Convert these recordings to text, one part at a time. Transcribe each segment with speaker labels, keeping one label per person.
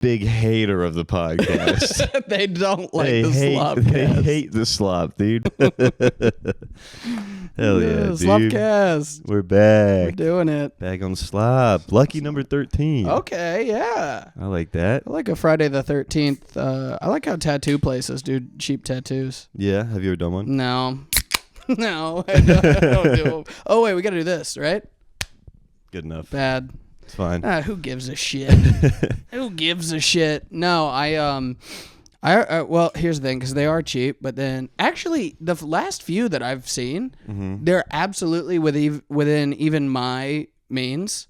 Speaker 1: big hater of the podcast.
Speaker 2: They don't like
Speaker 1: They
Speaker 2: the SlopCast.
Speaker 1: They hate the slop, dude. Hell yeah, dude.
Speaker 2: SlopCast.
Speaker 1: We're back.
Speaker 2: We're doing it.
Speaker 1: Back on slop. Lucky number 13.
Speaker 2: Okay, yeah.
Speaker 1: I like that.
Speaker 2: I like a Friday the 13th. I like how tattoo places do cheap tattoos.
Speaker 1: Yeah, have you ever done one?
Speaker 2: No. No, I don't do them. Oh, wait, we got to do this, right?
Speaker 1: Good enough.
Speaker 2: Bad.
Speaker 1: It's fine.
Speaker 2: Who gives a shit? Who gives a shit? No, well, here's the thing, because they are cheap, but then actually the last few that I've seen, they're absolutely within even my means.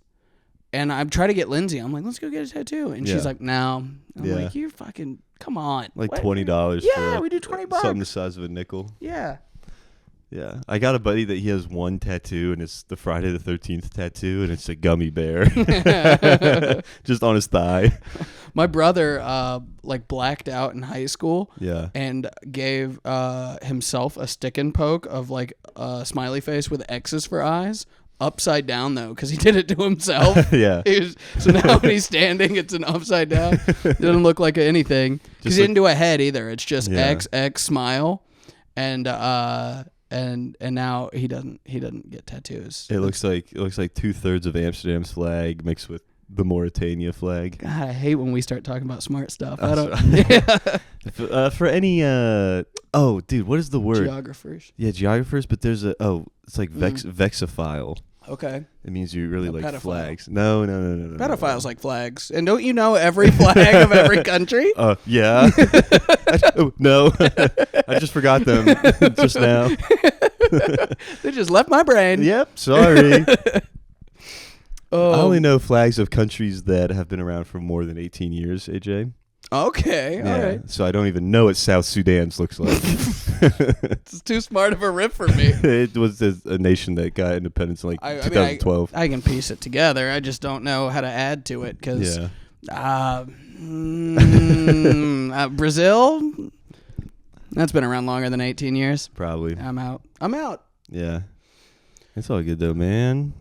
Speaker 2: And I'm trying to get Lindsay. I'm like, let's go get a tattoo. And she's like, no. I'm like, you fucking, come on.
Speaker 1: Like $20
Speaker 2: Yeah,
Speaker 1: for
Speaker 2: we do $20.
Speaker 1: something the size of a nickel.
Speaker 2: Yeah.
Speaker 1: Yeah, I got a buddy that he has one tattoo, and it's the Friday the 13th tattoo, and it's a gummy bear just on his thigh.
Speaker 2: My brother blacked out in high school.
Speaker 1: Yeah,
Speaker 2: and gave himself a stick and poke of like a smiley face with X's for eyes. Upside down though, because he did it to himself.
Speaker 1: Yeah.
Speaker 2: So now when he's standing, it's an upside down. It doesn't look like anything because he didn't do a head either. It's just XX smile, and now he doesn't get tattoos.
Speaker 1: It looks like 2/3 of Amsterdam's flag mixed with the Mauritania flag.
Speaker 2: God, I hate when we start talking about smart stuff. I don't.
Speaker 1: For any dude, what is the word?
Speaker 2: Geographers.
Speaker 1: Yeah, geographers. But there's it's like vexophile.
Speaker 2: Okay.
Speaker 1: It means you really like
Speaker 2: pedophile.
Speaker 1: flags. No.
Speaker 2: Pedophiles like flags, and don't you know every flag of every country?
Speaker 1: Yeah. No, I just forgot them just now.
Speaker 2: They just left my brain.
Speaker 1: Yep, sorry.
Speaker 2: Oh.
Speaker 1: I only know flags of countries that have been around for more than 18 years, AJ.
Speaker 2: Okay,
Speaker 1: Yeah,
Speaker 2: all right.
Speaker 1: so I don't even know what South Sudan's looks like.
Speaker 2: It's too smart of a riff for me.
Speaker 1: It was a nation that got independence in 2012.
Speaker 2: I can piece it together. I just don't know how to add to it because Brazil, that's been around longer than 18 years.
Speaker 1: Probably.
Speaker 2: I'm out.
Speaker 1: Yeah. It's all good though, man.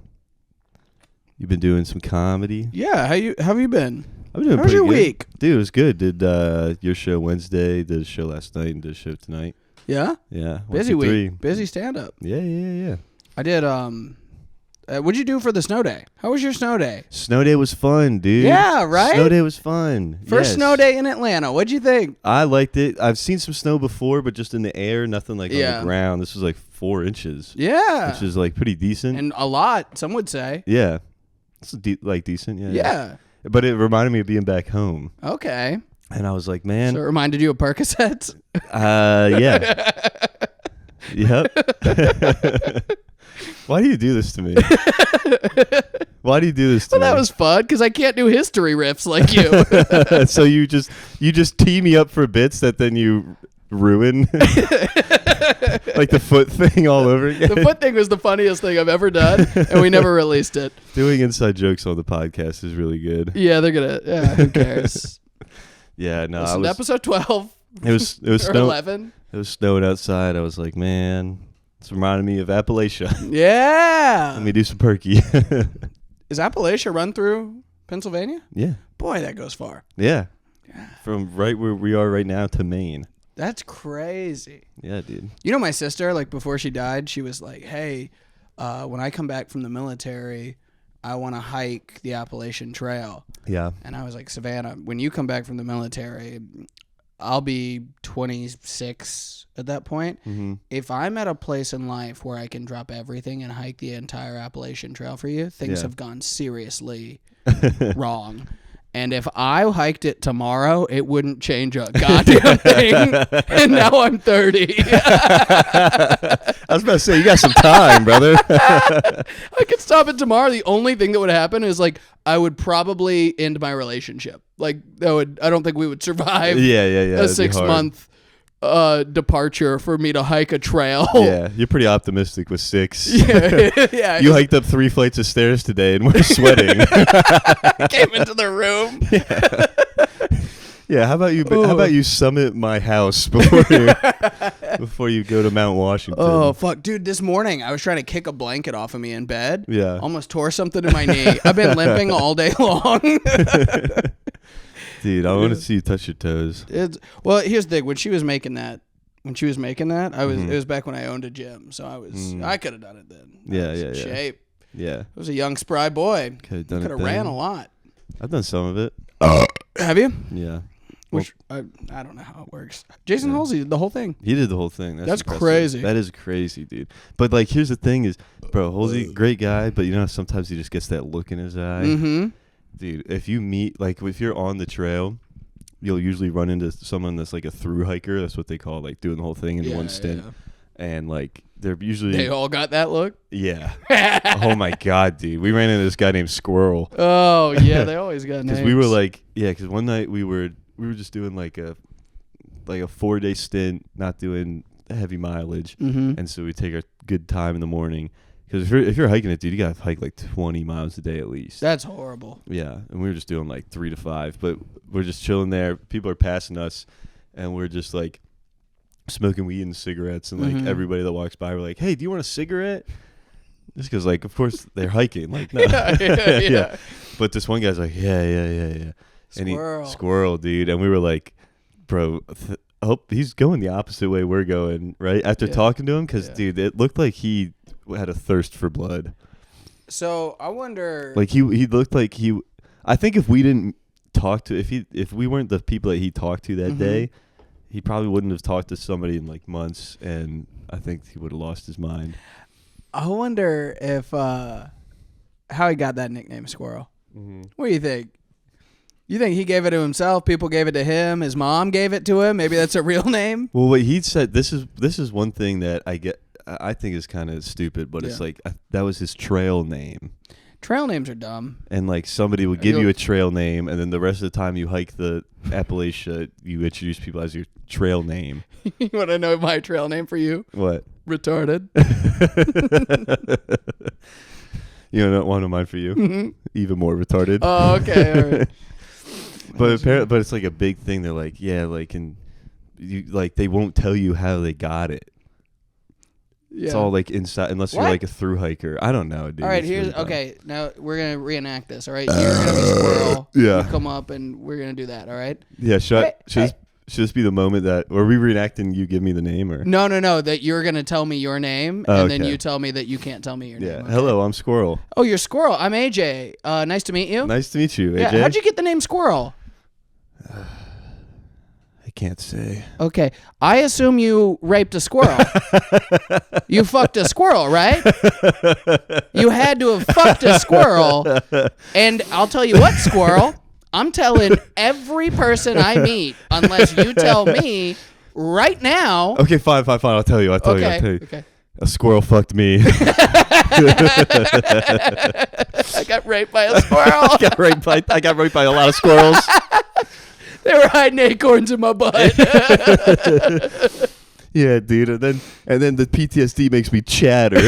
Speaker 1: You've been doing some comedy.
Speaker 2: Yeah, how have you been?
Speaker 1: I've been doing
Speaker 2: How was
Speaker 1: pretty
Speaker 2: your
Speaker 1: good.
Speaker 2: week?
Speaker 1: Dude, it was good. Did your show Wednesday, did a show last night, and did a show tonight.
Speaker 2: Yeah?
Speaker 1: Yeah.
Speaker 2: Busy
Speaker 1: 1, 2, 3.
Speaker 2: week. Busy stand-up.
Speaker 1: Yeah.
Speaker 2: I did, what'd you do for the snow day? How was your snow day?
Speaker 1: Snow day was fun, dude.
Speaker 2: Yeah, right?
Speaker 1: Snow day was fun.
Speaker 2: First
Speaker 1: Yes.
Speaker 2: snow day in Atlanta. What'd you think?
Speaker 1: I liked it. I've seen some snow before, but just in the air, nothing like on the ground. This was like 4 inches.
Speaker 2: Yeah.
Speaker 1: Which is like pretty decent.
Speaker 2: And a lot, some would say.
Speaker 1: Yeah. It's decent. Yeah.
Speaker 2: Yeah.
Speaker 1: But it reminded me of being back home.
Speaker 2: Okay.
Speaker 1: And I was like, man.
Speaker 2: So it reminded you of Percocets?
Speaker 1: Yeah. Yep. Why do you do this to me? Why do you do this to me?
Speaker 2: Well, that was fun because I can't do history riffs like you.
Speaker 1: So you just tee me up for bits that then you ruin. Like the foot thing all over again.
Speaker 2: The foot thing was the funniest thing I've ever done, and we never released it.
Speaker 1: Doing inside jokes on the podcast is really good.
Speaker 2: Yeah, they're gonna. Yeah, who cares?
Speaker 1: Yeah, no.
Speaker 2: Listen to episode 12.
Speaker 1: It was
Speaker 2: or
Speaker 1: snow,
Speaker 2: 11.
Speaker 1: It was snowing outside. I was like, man, it's reminding me of Appalachia.
Speaker 2: Yeah.
Speaker 1: Let me do some perky.
Speaker 2: Is Appalachia run through Pennsylvania?
Speaker 1: Yeah.
Speaker 2: Boy, that goes far.
Speaker 1: Yeah. From right where we are right now to Maine.
Speaker 2: That's crazy.
Speaker 1: Yeah, dude.
Speaker 2: You know, my sister, like before she died, she was like, hey, when I come back from the military, I want to hike the Appalachian Trail.
Speaker 1: Yeah.
Speaker 2: And I was like, Savannah, when you come back from the military, I'll be 26 at that point.
Speaker 1: Mm-hmm.
Speaker 2: If I'm at a place in life where I can drop everything and hike the entire Appalachian Trail for you, things have gone seriously wrong. And if I hiked it tomorrow, it wouldn't change a goddamn thing. And now I'm 30.
Speaker 1: I was about to say, you got some time, brother.
Speaker 2: I could stop it tomorrow. The only thing that would happen is like I would probably end my relationship. Like I don't think we would survive a 6-month departure for me to hike a trail.
Speaker 1: Yeah, you're pretty optimistic with 6.
Speaker 2: Yeah.
Speaker 1: You hiked up 3 flights of stairs today and we're sweating.
Speaker 2: Came into the room.
Speaker 1: Yeah, how about you summit my house before you go to Mount Washington?
Speaker 2: Oh fuck, dude! This morning I was trying to kick a blanket off of me in bed.
Speaker 1: Yeah,
Speaker 2: almost tore something in my knee. I've been limping all day long.
Speaker 1: Dude, I want to see you touch your toes.
Speaker 2: Well, here's the thing. When she was making that, I was. It was back when I owned a gym, so I could have done it then. I was in shape.
Speaker 1: Yeah.
Speaker 2: I was a young spry boy. Could have ran a lot.
Speaker 1: I've done some of it.
Speaker 2: Have you?
Speaker 1: Yeah.
Speaker 2: Which I don't know how it works. Jason Halsey did the whole thing.
Speaker 1: He did the whole thing.
Speaker 2: That's crazy.
Speaker 1: That is crazy, dude. But like, here's the thing: is bro, Halsey, great guy, but you know sometimes he just gets that look in his eye.
Speaker 2: Mm-hmm.
Speaker 1: Dude, if you meet if you're on the trail, you'll usually run into someone that's like a through hiker. That's what they call like doing the whole thing in one stint. Yeah. And like they're usually
Speaker 2: they all got that look.
Speaker 1: Yeah. Oh my god, dude, we ran into this guy named Squirrel.
Speaker 2: Oh yeah, they always got names.
Speaker 1: Because we were like, because one night we were just doing like a 4-day stint, not doing heavy mileage, and so we take our good time in the morning. Because if you're hiking it, dude, you gotta hike like 20 miles a day at least.
Speaker 2: That's horrible.
Speaker 1: Yeah, and we were just doing like 3 to 5, but we're just chilling there. People are passing us, and we're just like smoking weed and cigarettes, and like everybody that walks by, we're like, "Hey, do you want a cigarette?" Just because, like, of course they're hiking, like, no. Yeah. But this one guy's like, yeah. Squirrel, dude, and we were like, bro, I hope he's going the opposite way we're going, right? After talking to him, because dude, it looked like he had a thirst for blood.
Speaker 2: So I wonder,
Speaker 1: like he looked like he. I think if we didn't talk to, if we weren't the people that he talked to that day, he probably wouldn't have talked to somebody in like months, and I think he would have lost his mind.
Speaker 2: I wonder if how he got that nickname, Squirrel. What do you think? You think he gave it to himself? People gave it to him. His mom gave it to him. Maybe that's a real name.
Speaker 1: Well, what he said, this is one thing that I think is kind of stupid, but it's like that was his trail name.
Speaker 2: Trail names are dumb.
Speaker 1: And like somebody would give you a trail name, and then the rest of the time you hike the Appalachia, you introduce people as your trail name.
Speaker 2: You want to know my trail name for you?
Speaker 1: What?
Speaker 2: Retarded.
Speaker 1: You don't want to mind for you? Even more retarded.
Speaker 2: Oh, okay. All right.
Speaker 1: But it's like a big thing. They're like, and you like they won't tell you how they got it. Yeah. It's all like inside, unless you're like a through hiker. I don't know, dude.
Speaker 2: All right, here's okay. Now we're gonna reenact this. All right, you're gonna be Squirrel.
Speaker 1: Yeah.
Speaker 2: You come up, and we're gonna do that. All right.
Speaker 1: Yeah. Should this be the moment that are we reenacting? You give me the name, or
Speaker 2: no? That you're gonna tell me your name, and then you tell me that you can't tell me your name. Okay?
Speaker 1: Hello, I'm Squirrel.
Speaker 2: Oh, you're Squirrel. I'm AJ. Nice to meet you.
Speaker 1: Nice to meet you, AJ.
Speaker 2: Yeah. How'd you get the name Squirrel?
Speaker 1: I can't say.
Speaker 2: Okay. I assume you raped a squirrel. You fucked a squirrel, right? You had to have fucked a squirrel. And I'll tell you what, Squirrel, I'm telling every person I meet, unless you tell me right now.
Speaker 1: Okay, fine. I'll tell you.
Speaker 2: Okay.
Speaker 1: A squirrel fucked me.
Speaker 2: I got raped by a squirrel.
Speaker 1: I got raped by a lot of squirrels.
Speaker 2: They were hiding acorns in my butt.
Speaker 1: Yeah, dude. And then the PTSD makes me chatter.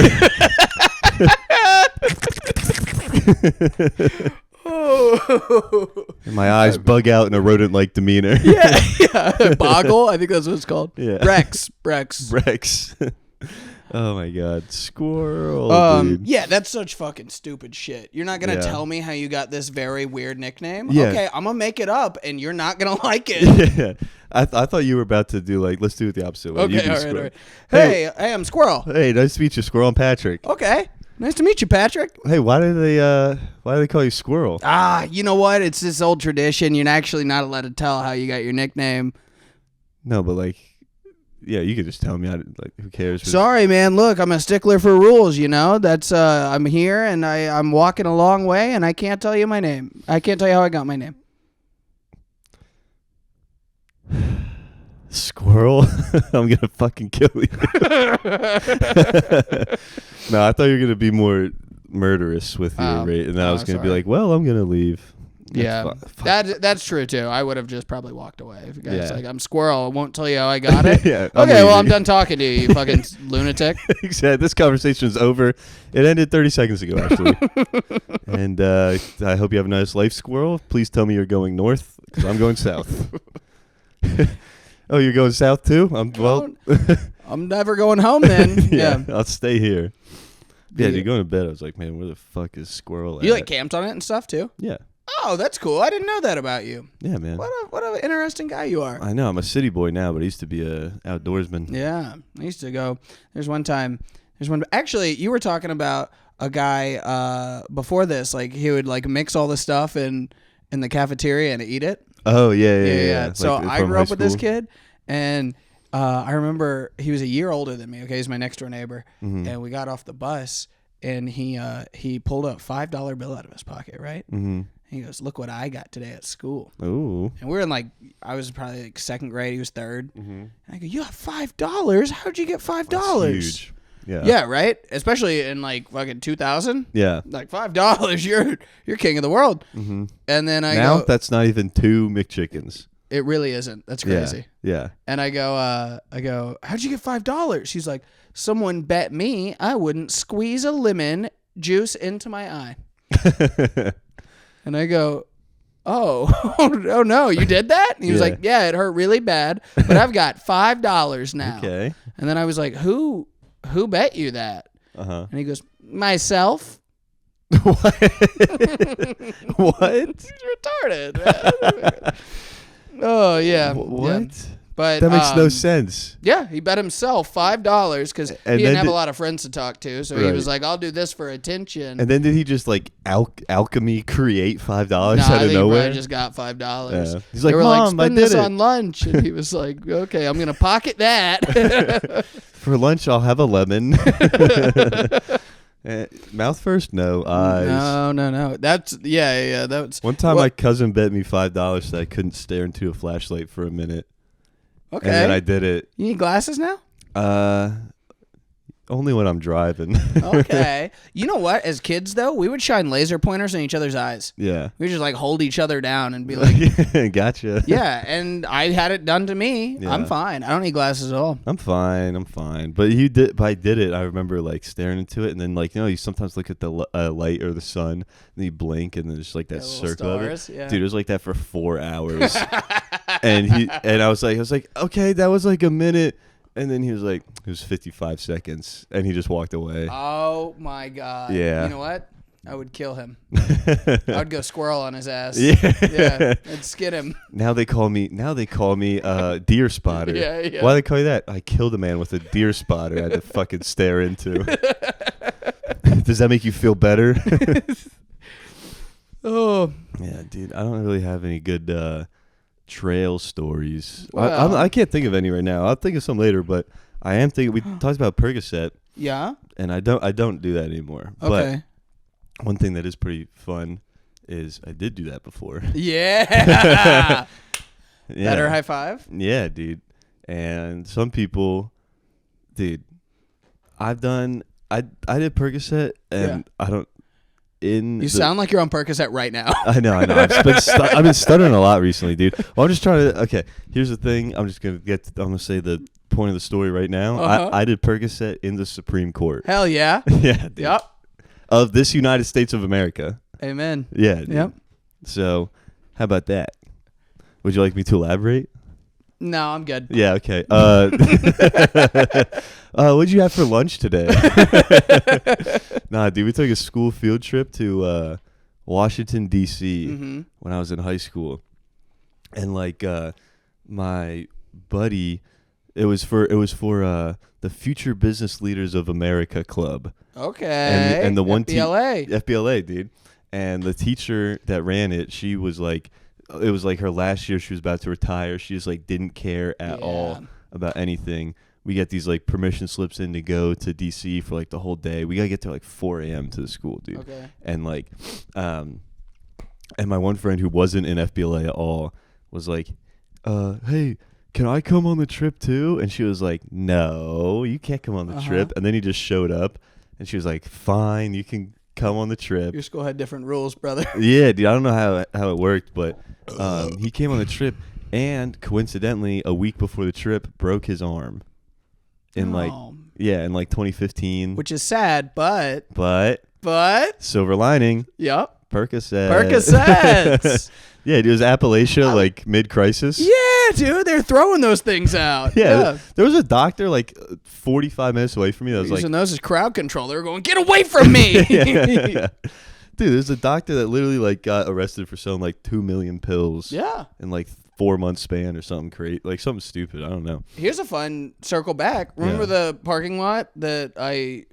Speaker 1: And my eyes bug out in a rodent-like demeanor.
Speaker 2: Yeah. Boggle, I think that's what it's called.
Speaker 1: Yeah.
Speaker 2: Rex.
Speaker 1: Oh my god, Squirrel. Dude.
Speaker 2: Yeah, that's such fucking stupid shit. You're not gonna tell me how you got this very weird nickname.
Speaker 1: Yeah.
Speaker 2: Okay, I'm gonna make it up, and you're not gonna like it.
Speaker 1: Yeah, I thought you were about to do like let's do it the opposite way.
Speaker 2: Okay, all right. Hey, I'm Squirrel.
Speaker 1: Hey, nice to meet you, Squirrel. I'm Patrick.
Speaker 2: Okay, nice to meet you, Patrick.
Speaker 1: Hey, why do they call you Squirrel?
Speaker 2: You know what? It's this old tradition. You're actually not allowed to tell how you got your nickname.
Speaker 1: No, but like. Yeah, you could just tell me. Who cares?
Speaker 2: Sorry, man. Look, I'm a stickler for rules. You know, that's I'm here and I'm walking a long way, and I can't tell you my name. I can't tell you how I got my name.
Speaker 1: Squirrel, I'm gonna fucking kill you. No, I thought you were gonna be more murderous with your rate, and then I was gonna be like, well, I'm gonna leave.
Speaker 2: That's true too. I would have just probably walked away. If you guys like, I'm Squirrel, I won't tell you how I got it.
Speaker 1: Yeah.
Speaker 2: Okay, well, I'm done talking to you, you fucking lunatic.
Speaker 1: Exactly. This conversation is over. It ended 30 seconds ago, actually. And I hope you have a nice life, Squirrel. Please tell me you're going north, because I'm going south. Oh, you're going south too?
Speaker 2: I'm never going home then. Yeah.
Speaker 1: I'll stay here. Yeah, you're going to bed. I was like, man, where the fuck is Squirrel at?
Speaker 2: You like camped on it and stuff too?
Speaker 1: Yeah.
Speaker 2: Oh, that's cool. I didn't know that about you.
Speaker 1: Yeah, man.
Speaker 2: What an interesting guy you are.
Speaker 1: I know. I'm a city boy now, but I used to be a outdoorsman.
Speaker 2: Yeah, I used to go. Actually, you were talking about a guy before this. Like he would like mix all the stuff in the cafeteria and eat it.
Speaker 1: Oh yeah.
Speaker 2: So
Speaker 1: Like,
Speaker 2: I grew up with this
Speaker 1: school?
Speaker 2: kid, and I remember he was a year older than me. Okay, he's my next door neighbor, and we got off the bus, and he pulled a $5 bill out of his pocket, right? Mm-hmm. He goes, "Look what I got today at school."
Speaker 1: Ooh.
Speaker 2: And we were in I was probably like second grade. He was third. Mm-hmm. And I go, "You have $5? How'd you get $5?"
Speaker 1: That's huge. Yeah.
Speaker 2: Yeah, right. Especially in like fucking 2000.
Speaker 1: Yeah.
Speaker 2: Like $5, you're king of the world. Mm-hmm. And then I
Speaker 1: now
Speaker 2: go,
Speaker 1: that's not even 2 McChickens.
Speaker 2: It really isn't. That's crazy.
Speaker 1: Yeah.
Speaker 2: And I go, how'd you get $5? She's like, someone bet me I wouldn't squeeze a lemon juice into my eye. And I go, oh no, you did that? And he was like, yeah, it hurt really bad, but I've got $5 now.
Speaker 1: Okay.
Speaker 2: And then I was like, who bet you that? Uh-huh. And he goes, myself.
Speaker 1: What?
Speaker 2: He's retarded, man. Oh, yeah.
Speaker 1: What?
Speaker 2: Yeah. But
Speaker 1: that makes no sense.
Speaker 2: Yeah, he bet himself $5 because he didn't have a lot of friends to talk to. So he was like, I'll do this for attention.
Speaker 1: And then did he just like alchemy create $5 out of
Speaker 2: nowhere?
Speaker 1: nowhere?
Speaker 2: Just got $5.
Speaker 1: Yeah. He's like,
Speaker 2: they were
Speaker 1: Mom,
Speaker 2: like, spend
Speaker 1: I did
Speaker 2: this
Speaker 1: it
Speaker 2: on lunch. And he was like, okay, I'm going to pocket that.
Speaker 1: For lunch, I'll have a lemon. Mouth first? No. Eyes.
Speaker 2: No. That's, yeah. That's
Speaker 1: one time my cousin bet me $5 that I couldn't stare into a flashlight for a minute.
Speaker 2: Okay.
Speaker 1: And then I did it.
Speaker 2: You need glasses now?
Speaker 1: Only when I'm driving.
Speaker 2: Okay. You know what? As kids, though, we would shine laser pointers in each other's eyes.
Speaker 1: Yeah.
Speaker 2: We would just like hold each other down and be like,
Speaker 1: gotcha.
Speaker 2: Yeah. And I had it done to me. Yeah. I'm fine. I don't need glasses at all.
Speaker 1: I'm fine. But I did it. I remember like staring into it, and then like, you sometimes look at the light or the sun, and you blink, and then there's like that circle of it.
Speaker 2: Yeah.
Speaker 1: Dude, it was like that for 4 hours. and I was like, okay, that was like a minute. And then he was like, it was 55 seconds, and he just walked away.
Speaker 2: Oh my God.
Speaker 1: Yeah.
Speaker 2: You know what? I would kill him. I would go squirrel on his ass.
Speaker 1: Yeah.
Speaker 2: I'd skid him.
Speaker 1: Now they call me deer spotter.
Speaker 2: Yeah.
Speaker 1: Why do they call you that? I killed a man with a deer spotter I had to fucking stare into. Does that make you feel better?
Speaker 2: Oh.
Speaker 1: Yeah, dude. I don't really have any good trail stories.
Speaker 2: Well,
Speaker 1: I can't think of any right now. I'll think of some later, but I am thinking. We talked about Percocet.
Speaker 2: Yeah.
Speaker 1: And I don't do that anymore.
Speaker 2: Okay.
Speaker 1: But one thing that is pretty fun is I did do that before.
Speaker 2: Yeah. Better high five?
Speaker 1: Yeah, dude. And some people, dude, I did Percocet, and I don't. You
Speaker 2: sound like you're on Percocet right now.
Speaker 1: I know. I've been stuttering a lot recently, dude. Well, I'm just trying to. Okay, here's the thing. I'm gonna say the point of the story right now. Uh-huh. I did Percocet in the Supreme Court.
Speaker 2: Hell yeah.
Speaker 1: Yeah. Dude.
Speaker 2: Yep.
Speaker 1: Of this United States of America.
Speaker 2: Amen.
Speaker 1: Yeah. Dude.
Speaker 2: Yep.
Speaker 1: So, how about that? Would you like me to elaborate?
Speaker 2: No, I'm good.
Speaker 1: Yeah, okay. What'd you have for lunch today? Nah, dude, we took a school field trip to Washington, D.C. When I was in high school. And like my buddy, it was for the Future Business Leaders of America Club.
Speaker 2: Okay.
Speaker 1: And the one
Speaker 2: FBLA,
Speaker 1: dude. And the teacher that ran it, she was like, it was like her last year. She was about to retire. She just like didn't care at all about anything. We get these like permission slips in to go to DC for like the whole day. We gotta get there like 4 a.m. to the school, dude.
Speaker 2: Okay.
Speaker 1: And like, and my one friend who wasn't in FBLA at all was like, hey, can I come on the trip too? And she was like, no, you can't come on the trip. And then he just showed up, and she was like, fine, you can come on the trip.
Speaker 2: Your school had different rules, brother.
Speaker 1: Yeah, dude. I don't know how it worked, but he came on the trip, and coincidentally, a week before the trip, broke his arm. In like 2015.
Speaker 2: Which is sad, but
Speaker 1: silver lining.
Speaker 2: Yep.
Speaker 1: Percocets. Yeah, it was Appalachia, like mid-crisis.
Speaker 2: Yeah, dude, they're throwing those things out.
Speaker 1: Yeah. There was a doctor like 45 minutes away from me that was
Speaker 2: using those as crowd control. They were going, get away from me.
Speaker 1: Yeah. Dude, there's a doctor that literally like got arrested for selling like 2 million pills.
Speaker 2: Yeah.
Speaker 1: In like 4-month span or something crazy, like something stupid. I don't know.
Speaker 2: Here's a fun circle back. Remember the parking lot that I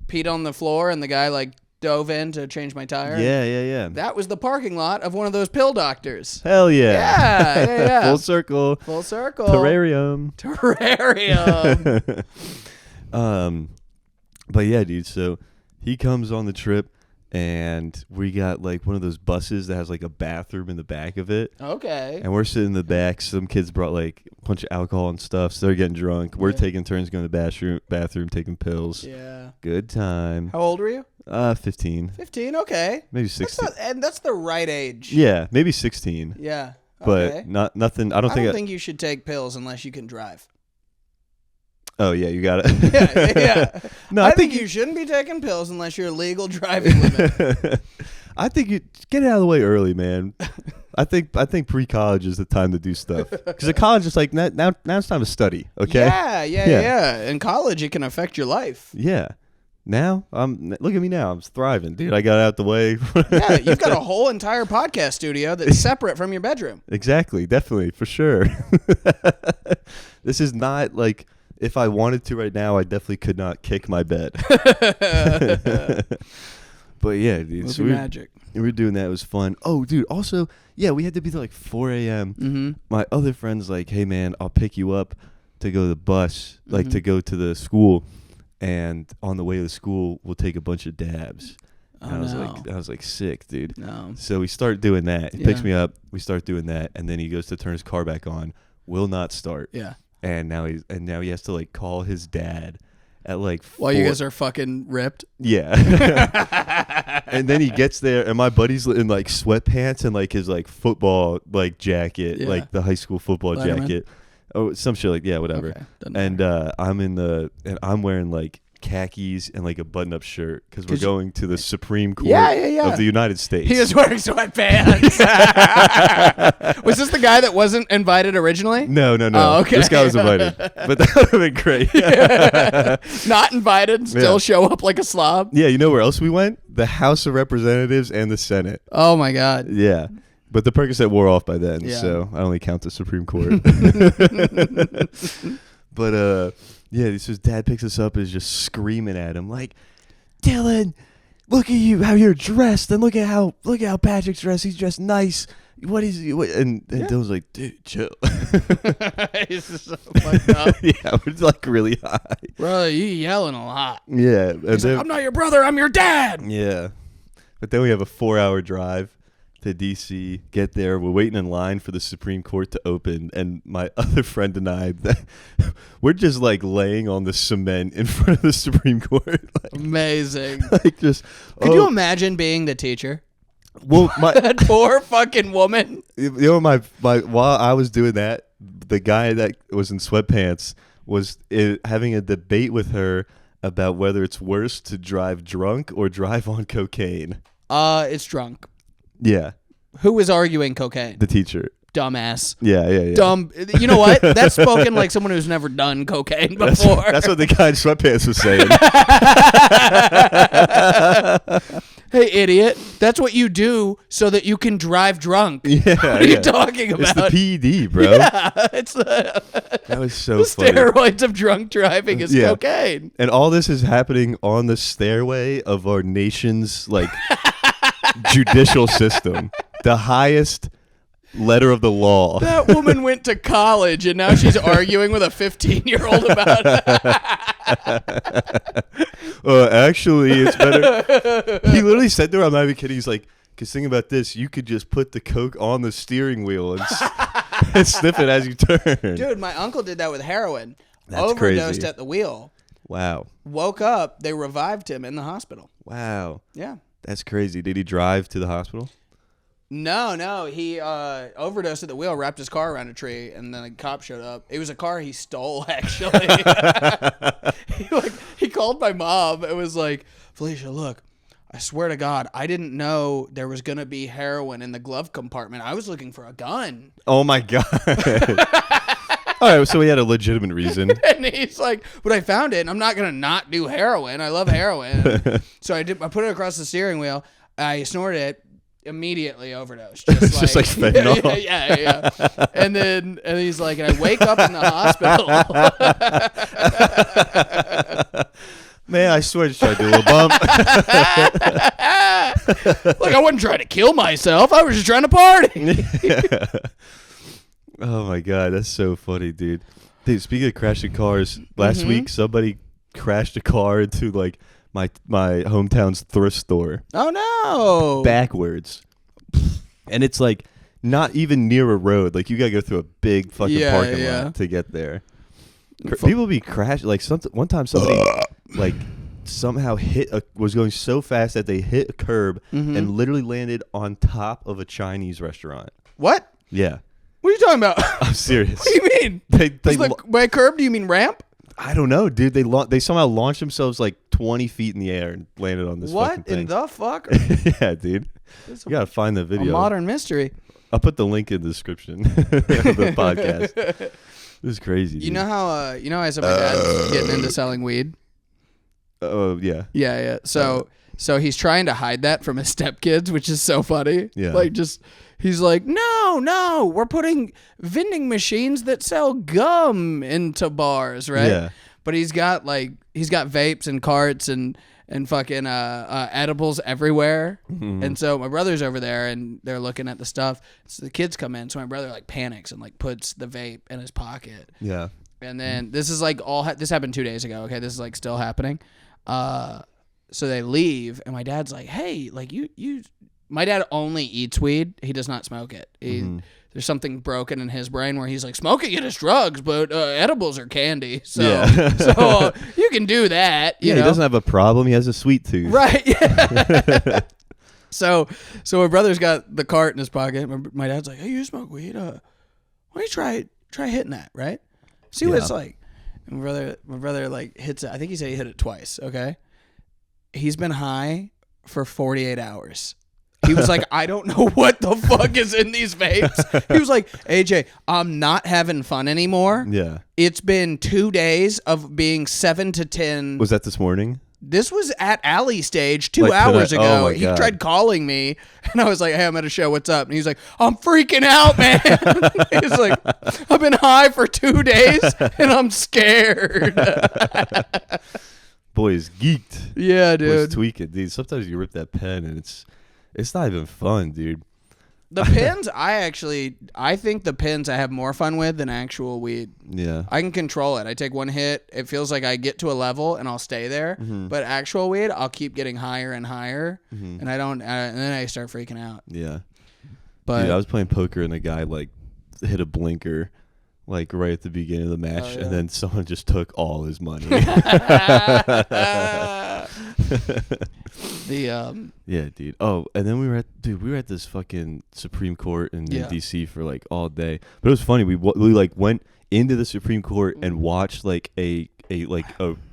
Speaker 2: peed on the floor and the guy like dove in to change my tire?
Speaker 1: Yeah.
Speaker 2: That was the parking lot of one of those pill doctors.
Speaker 1: Hell yeah.
Speaker 2: Yeah.
Speaker 1: Full circle. Terrarium. But yeah, dude. So he comes on the trip. And we got like one of those buses that has like a bathroom in the back of it.
Speaker 2: Okay.
Speaker 1: And we're sitting in the back. Some kids brought like a bunch of alcohol and stuff, so they're getting drunk. We're taking turns going to the bathroom, taking pills.
Speaker 2: Yeah.
Speaker 1: Good time.
Speaker 2: How old were you?
Speaker 1: 15.
Speaker 2: 15, okay.
Speaker 1: Maybe 16.
Speaker 2: And that's the right age.
Speaker 1: Yeah, maybe 16.
Speaker 2: Yeah.
Speaker 1: Okay. But nothing. I don't think
Speaker 2: you should take pills unless you can drive.
Speaker 1: Oh yeah, you got it.
Speaker 2: Yeah.
Speaker 1: No,
Speaker 2: I think you shouldn't be taking pills unless you're legal driving limit.
Speaker 1: I think you get it out of the way early, man. I think pre-college is the time to do stuff. Because at college, it's like now it's time to study. Okay.
Speaker 2: Yeah. In college, it can affect your life.
Speaker 1: Yeah. Now look at me now. I'm thriving, dude. I got out the way.
Speaker 2: Yeah, you've got a whole entire podcast studio that's separate from your bedroom.
Speaker 1: Exactly. Definitely, for sure. This is not like. If I wanted to right now, I definitely could not kick my bed. But yeah, dude. So
Speaker 2: magic.
Speaker 1: We were doing that. It was fun. Oh, dude. Also, yeah, we had to be there like 4 a.m.
Speaker 2: Mm-hmm.
Speaker 1: My other friend's like, hey, man, I'll pick you up to go to the bus, like to go to the school. And on the way to the school, we'll take a bunch of dabs. And I was like, sick, dude.
Speaker 2: No.
Speaker 1: So we start doing that. He picks me up. We start doing that. And then he goes to turn his car back on. Will not start.
Speaker 2: Yeah.
Speaker 1: And now he has to like call his dad at like 4.
Speaker 2: While you guys are fucking ripped.
Speaker 1: Yeah. And then he gets there and my buddy's in like sweatpants and like his like football like jacket, like the high school football jacket. Oh, some shit like whatever.
Speaker 2: Okay.
Speaker 1: And I'm wearing like khakis and like a button-up shirt because we're going to the Supreme Court of the United States.
Speaker 2: He was wearing sweatpants. Was this the guy that wasn't invited originally?
Speaker 1: No.
Speaker 2: Oh, okay.
Speaker 1: This guy was invited, but that would have been great.
Speaker 2: Not invited, still show up like a slob.
Speaker 1: Yeah, you know where else we went? The House of Representatives and the Senate.
Speaker 2: Oh my God.
Speaker 1: Yeah. But the Percocet wore off by then, so I only count the Supreme Court. But yeah, his dad picks us up and is just screaming at him like, Dylan, look at you, how you're dressed, and look at how Patrick's dressed. He's dressed nice. What is he? And Dylan's like, dude, chill.
Speaker 2: He's so fucked up.
Speaker 1: Yeah, we're like really high.
Speaker 2: Brother, you yelling a lot.
Speaker 1: Yeah.
Speaker 2: He's like, I'm not your brother, I'm your dad.
Speaker 1: Yeah. But then we have a 4-hour drive to DC, get there. We're waiting in line for the Supreme Court to open, and my other friend and I, we're just like laying on the cement in front of the Supreme Court. Like,
Speaker 2: amazing.
Speaker 1: Like just.
Speaker 2: Could you imagine being the teacher?
Speaker 1: Well,
Speaker 2: that poor fucking woman.
Speaker 1: You know, my while I was doing that, the guy that was in sweatpants was having a debate with her about whether it's worse to drive drunk or drive on cocaine.
Speaker 2: It's drunk.
Speaker 1: Yeah.
Speaker 2: Who was arguing cocaine?
Speaker 1: The teacher.
Speaker 2: Dumbass.
Speaker 1: Yeah.
Speaker 2: Dumb. You know what? That's spoken like someone who's never done cocaine before.
Speaker 1: That's what the guy in sweatpants was saying.
Speaker 2: Hey, idiot. That's what you do so that you can drive drunk.
Speaker 1: Yeah.
Speaker 2: What are you talking about?
Speaker 1: It's the PED, bro.
Speaker 2: Yeah. It's
Speaker 1: that was so
Speaker 2: the
Speaker 1: funny.
Speaker 2: steroids of drunk driving is cocaine.
Speaker 1: And all this is happening on the stairway of our nation's like judicial system. The highest letter of the law.
Speaker 2: That woman went to college and now she's arguing with a 15-year-old about it.
Speaker 1: Actually, it's better. He literally said to her, I'm not even kidding. He's like, because think about this. You could just put the coke on the steering wheel and sniff it as you turn.
Speaker 2: Dude, my uncle did that with heroin.
Speaker 1: That's
Speaker 2: overdosed
Speaker 1: crazy.
Speaker 2: at the wheel.
Speaker 1: Wow.
Speaker 2: Woke up. They revived him in the hospital.
Speaker 1: Wow.
Speaker 2: Yeah.
Speaker 1: That's crazy. Did he drive to the hospital?
Speaker 2: No. He overdosed at the wheel, wrapped his car around a tree, and then a cop showed up. It was a car he stole, actually. He called my mom. It was like, Felicia, look, I swear to God, I didn't know there was going to be heroin in the glove compartment. I was looking for a gun.
Speaker 1: Oh, my God. All right, so he had a legitimate reason.
Speaker 2: And he's like, but I found it, and I'm not going to not do heroin. I love heroin. So I put it across the steering wheel. I snorted it. Immediately overdosed. Just
Speaker 1: like fentanyl.
Speaker 2: Yeah. And he's like, and I wake up in the hospital.
Speaker 1: Man, I swear I just tried to do a little bump.
Speaker 2: Like, I wasn't trying to kill myself. I was just trying to party.
Speaker 1: Oh my God, that's so funny, dude. Dude, speaking of crashing cars, last week somebody crashed a car into like my hometown's thrift store.
Speaker 2: Oh no!
Speaker 1: Backwards. And it's like not even near a road. Like you gotta go through a big fucking parking lot to get there. People be crashing. Like one time somebody like somehow was going so fast that they hit a curb and literally landed on top of a Chinese restaurant.
Speaker 2: What?
Speaker 1: Yeah.
Speaker 2: What are you talking about?
Speaker 1: I'm serious.
Speaker 2: What do you mean? By curb, do you mean ramp?
Speaker 1: I don't know, dude. They somehow launched themselves like 20 feet in the air and landed on this fucking thing.
Speaker 2: What in the fuck?
Speaker 1: Yeah, dude. You gotta find the video.
Speaker 2: A modern mystery.
Speaker 1: I'll put the link in the description of the podcast. This is crazy.
Speaker 2: You know how I said my dad's getting into selling weed?
Speaker 1: Oh yeah.
Speaker 2: Yeah. So he's trying to hide that from his stepkids, which is so funny.
Speaker 1: Yeah.
Speaker 2: Like he's like, no, we're putting vending machines that sell gum into bars, right?
Speaker 1: Yeah.
Speaker 2: But he's got vapes and carts and fucking edibles everywhere. Mm-hmm. And so my brother's over there and they're looking at the stuff. So the kids come in. So my brother like panics and like puts the vape in his pocket.
Speaker 1: Yeah.
Speaker 2: And then this is like this happened 2 days ago. Okay. This is like still happening. So they leave and my dad's like, hey, like my dad only eats weed. He does not smoke it. There's something broken in his brain where he's like, smoking it is drugs, but edibles are candy. So, so you can do that. You know?
Speaker 1: He doesn't have a problem. He has a sweet tooth.
Speaker 2: Right. Yeah. So my brother's got the cart in his pocket. My dad's like, hey, you smoke weed? Why don't you try hitting that, right? See what it's like. And my brother like hits it. I think he said he hit it twice. Okay. He's been high for 48 hours. He was like, I don't know what the fuck is in these vapes. He was like, AJ, I'm not having fun anymore.
Speaker 1: Yeah.
Speaker 2: It's been 2 days of being 7 to 10.
Speaker 1: Was that this morning?
Speaker 2: This was at Alley Stage 2 hours ago.
Speaker 1: Oh
Speaker 2: he tried calling me, and I was like, hey, I'm at a show. What's up? And he's like, I'm freaking out, man. He's like, I've been high for 2 days, and I'm scared.
Speaker 1: Boy's geeked.
Speaker 2: Yeah, dude.
Speaker 1: Boy's tweaking. Dude, sometimes you rip that pen, and it's not even fun, dude.
Speaker 2: The pins, I think the pins I have more fun with than actual weed.
Speaker 1: Yeah.
Speaker 2: I can control it. I take one hit. It feels like I get to a level and I'll stay there. Mm-hmm. But actual weed, I'll keep getting higher and higher. Mm-hmm. And then I start freaking out.
Speaker 1: Yeah.
Speaker 2: But
Speaker 1: dude, I was playing poker and the guy like hit a blinker like right at the beginning of the match, and then someone just took all his money. Yeah, dude. Oh, and then we were at this fucking Supreme Court in DC for like all day. But it was funny. We like went into the Supreme Court and watched like a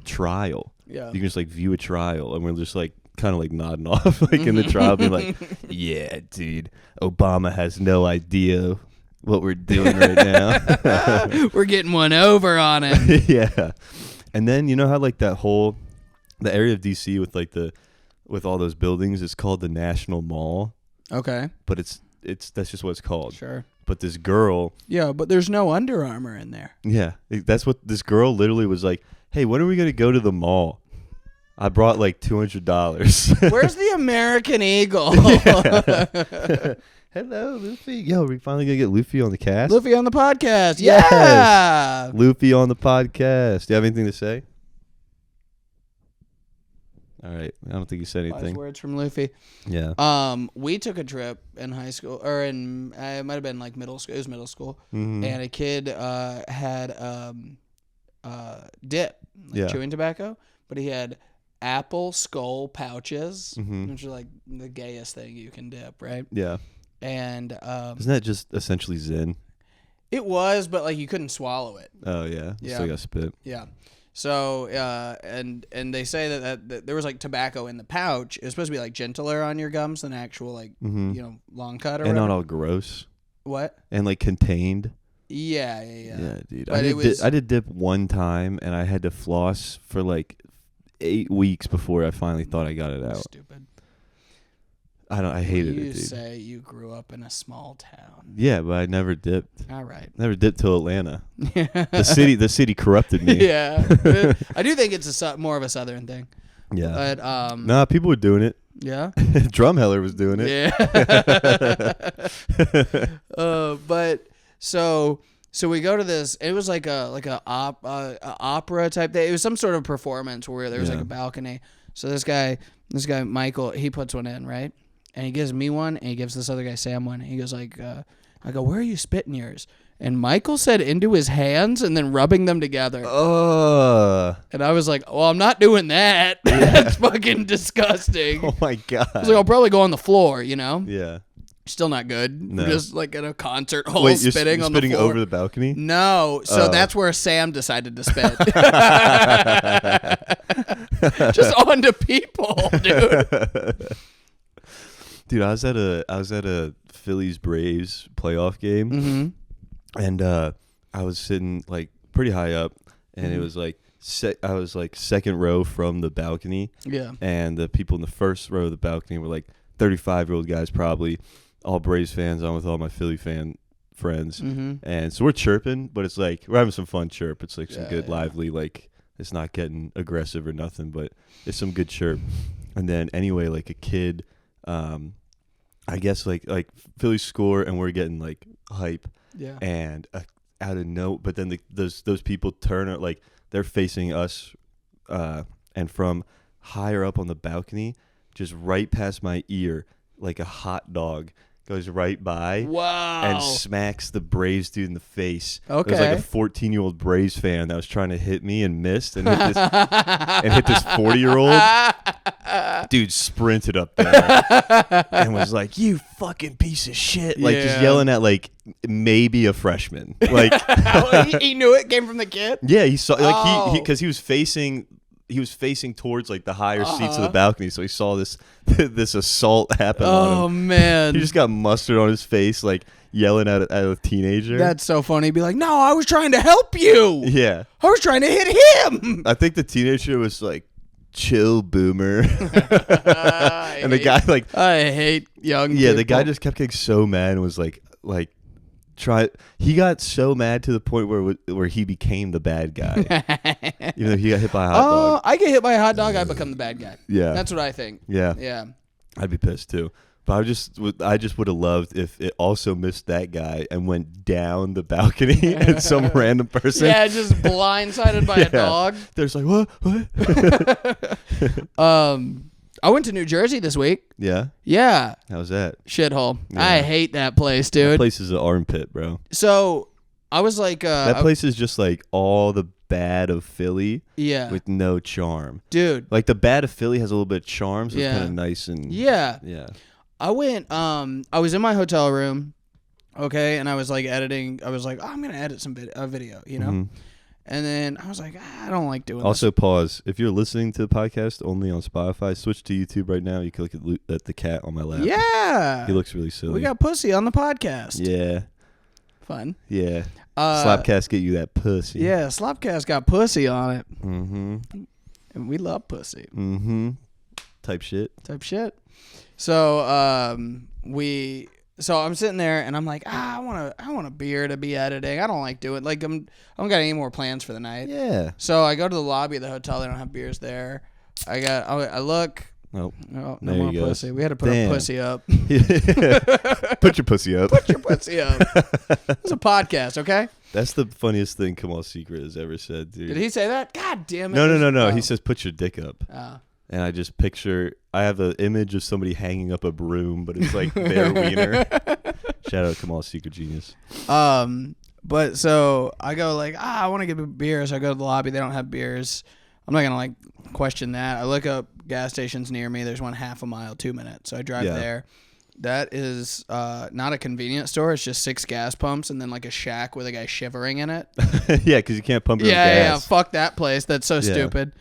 Speaker 1: trial. Yeah. You can just like view a trial, and we're just like kind of like nodding off like in the trial, being like, "Yeah, dude, Obama has no idea what we're doing right now.
Speaker 2: We're getting one over on him."
Speaker 1: Yeah. And then you know how like the area of DC with all those buildings is called the National Mall.
Speaker 2: Okay.
Speaker 1: But that's just what it's called.
Speaker 2: Sure.
Speaker 1: But this girl.
Speaker 2: Yeah, but there's no Under Armour in there.
Speaker 1: Yeah. That's what this girl literally was like, "Hey, when are we going to go to the mall? I brought like $200.
Speaker 2: Where's the American Eagle?
Speaker 1: Hello, Luffy. Yo, we finally going to get Luffy on the cast?
Speaker 2: Luffy on the podcast.
Speaker 1: Yes.
Speaker 2: Yeah.
Speaker 1: Luffy on the podcast. Do you have anything to say? All right. I don't think you said anything.
Speaker 2: Last words from Luffy.
Speaker 1: Yeah.
Speaker 2: We took a trip in high school, or it might have been like middle school. It was middle school, and a kid had dip, like chewing tobacco, but he had apple skull pouches, which are like the gayest thing you can dip, right?
Speaker 1: Yeah.
Speaker 2: And
Speaker 1: isn't that just essentially Zen?
Speaker 2: It was, but like you couldn't swallow it.
Speaker 1: Oh yeah.
Speaker 2: Yeah.
Speaker 1: Still got spit.
Speaker 2: Yeah. So and they say that there was like tobacco in the pouch. It was supposed to be like gentler on your gums than actual like long cut or
Speaker 1: and
Speaker 2: whatever.
Speaker 1: not all gross.
Speaker 2: What?
Speaker 1: And like contained.
Speaker 2: Yeah.
Speaker 1: Yeah, dude.
Speaker 2: But
Speaker 1: I did dip one time, and I had to floss for like 8 weeks before I finally thought I got it out.
Speaker 2: Stupid.
Speaker 1: I hated it,
Speaker 2: You
Speaker 1: dude.
Speaker 2: say you grew up in a small town.
Speaker 1: Yeah, but I never dipped.
Speaker 2: All right.
Speaker 1: Never dipped till Atlanta. The city corrupted me.
Speaker 2: Yeah. I do think it's more of a southern thing.
Speaker 1: Yeah.
Speaker 2: But
Speaker 1: Nah, people were doing it.
Speaker 2: yeah.
Speaker 1: Drumheller was doing it.
Speaker 2: Yeah. But so we go to this. It was like a opera type thing. It was some sort of performance where there was like a balcony. So this guy Michael, he puts one in, right? And he gives me one, and he gives this other guy Sam one. And he goes like, I go, where are you spitting yours? And Michael said into his hands and then rubbing them together. And I was like, well, I'm not doing that. That's fucking disgusting.
Speaker 1: Oh my God.
Speaker 2: I was like, I'll probably go on the floor, you know?
Speaker 1: Yeah.
Speaker 2: Still not good.
Speaker 1: No.
Speaker 2: Just like at a concert hall.
Speaker 1: Wait,
Speaker 2: spitting
Speaker 1: you're
Speaker 2: on the
Speaker 1: spitting
Speaker 2: floor.
Speaker 1: over the balcony?
Speaker 2: No. So that's where Sam decided to spit. Just onto people, dude.
Speaker 1: Dude, I was at a Phillies Braves playoff game, and I was sitting like pretty high up, and it was like I was like second row from the balcony.
Speaker 2: Yeah.
Speaker 1: And the people in the first row of the balcony were like 35-year-old guys, probably all Braves fans. I'm with all my Philly fan friends, and so we're chirping, but it's like we're having some fun chirp. It's like some good lively, like it's not getting aggressive or nothing, but it's some good chirp. And then anyway, like a kid. I guess like Phillies score and we're getting like hype, and out of but then those people turn like they're facing us, and from higher up on the balcony, just right past my ear, like a hot dog goes right by.
Speaker 2: Wow.
Speaker 1: And smacks the Braves dude in the face.
Speaker 2: Okay.
Speaker 1: It was like a 14-year-old Braves fan that was trying to hit me and missed and hit this 40-year-old. Dude sprinted up there and was like, "You fucking piece of shit!" Like just yelling at like maybe a freshman. Like
Speaker 2: he knew it came from the kid.
Speaker 1: Yeah, he saw like because he was facing towards like the higher seats of the balcony, so he saw this assault happen on him.
Speaker 2: Oh man,
Speaker 1: he just got mustard on his face, like yelling at a teenager.
Speaker 2: That's so funny. He'd be like, "No, I was trying to help you.
Speaker 1: Yeah,
Speaker 2: I was trying to hit him."
Speaker 1: I think the teenager was like, "Chill, boomer." And the guy like,
Speaker 2: I hate young people.
Speaker 1: Yeah, the guy just kept getting so mad and was like he got so mad to the point where he became the bad guy. Even though he got hit by a hot dog.
Speaker 2: I get hit by a hot dog, I become the bad guy.
Speaker 1: Yeah.
Speaker 2: That's what I think.
Speaker 1: Yeah. I'd be pissed too. But I just would have loved if it also missed that guy and went down the balcony and some random person.
Speaker 2: Yeah, just blindsided by a dog.
Speaker 1: There's like, what?
Speaker 2: I went to New Jersey this week.
Speaker 1: Yeah?
Speaker 2: Yeah.
Speaker 1: How was that?
Speaker 2: Shithole.
Speaker 1: Yeah.
Speaker 2: I hate that place, dude.
Speaker 1: That place is an armpit, bro.
Speaker 2: So, I was like...
Speaker 1: that place is just like all the bad of Philly with no charm.
Speaker 2: Dude.
Speaker 1: Like the bad of Philly has a little bit of charm, so it's kind of nice and...
Speaker 2: Yeah.
Speaker 1: Yeah.
Speaker 2: I went... I was in my hotel room, okay, and I was like editing. I was like, I'm going to edit some video, you know? Mm-hmm. And then I was like, I don't like doing
Speaker 1: also,
Speaker 2: this.
Speaker 1: pause. If you're listening to the podcast only on Spotify, switch to YouTube right now. You can look at the cat on my lap.
Speaker 2: Yeah.
Speaker 1: He looks really silly.
Speaker 2: We got pussy on the podcast.
Speaker 1: Yeah.
Speaker 2: Fun.
Speaker 1: Yeah. SlopCast get you that pussy.
Speaker 2: Yeah, SlopCast got pussy on it.
Speaker 1: Mm-hmm.
Speaker 2: And we love pussy.
Speaker 1: Mm-hmm. Type shit.
Speaker 2: So, So I'm sitting there and I'm like, I want a beer to be editing. I don't like doing like I don't got any more plans for the night.
Speaker 1: Yeah.
Speaker 2: So I go to the lobby of the hotel. They don't have beers there. I look.
Speaker 1: Nope.
Speaker 2: Oh, no more pussy. We had to put our pussy up.
Speaker 1: Put your pussy up.
Speaker 2: Put your pussy up. It's a podcast, okay?
Speaker 1: That's the funniest thing Kamal Secret has ever said, dude.
Speaker 2: Did he say that? God damn it.
Speaker 1: No. He says put your dick up.
Speaker 2: Oh.
Speaker 1: And I just picture, I have an image of somebody hanging up a broom, but it's like their wiener. Shout out Kamal Secret Genius.
Speaker 2: But so I go like, I want to get a beer. So I go to the lobby. They don't have beers. I'm not going to like question that. I look up gas stations near me. There's one half a mile, 2 minutes. So I drive there. That is not a convenience store. It's just 6 gas pumps and then like a shack with a guy shivering in it.
Speaker 1: Yeah, because you can't pump your own gas.
Speaker 2: Yeah, fuck that place. That's so stupid.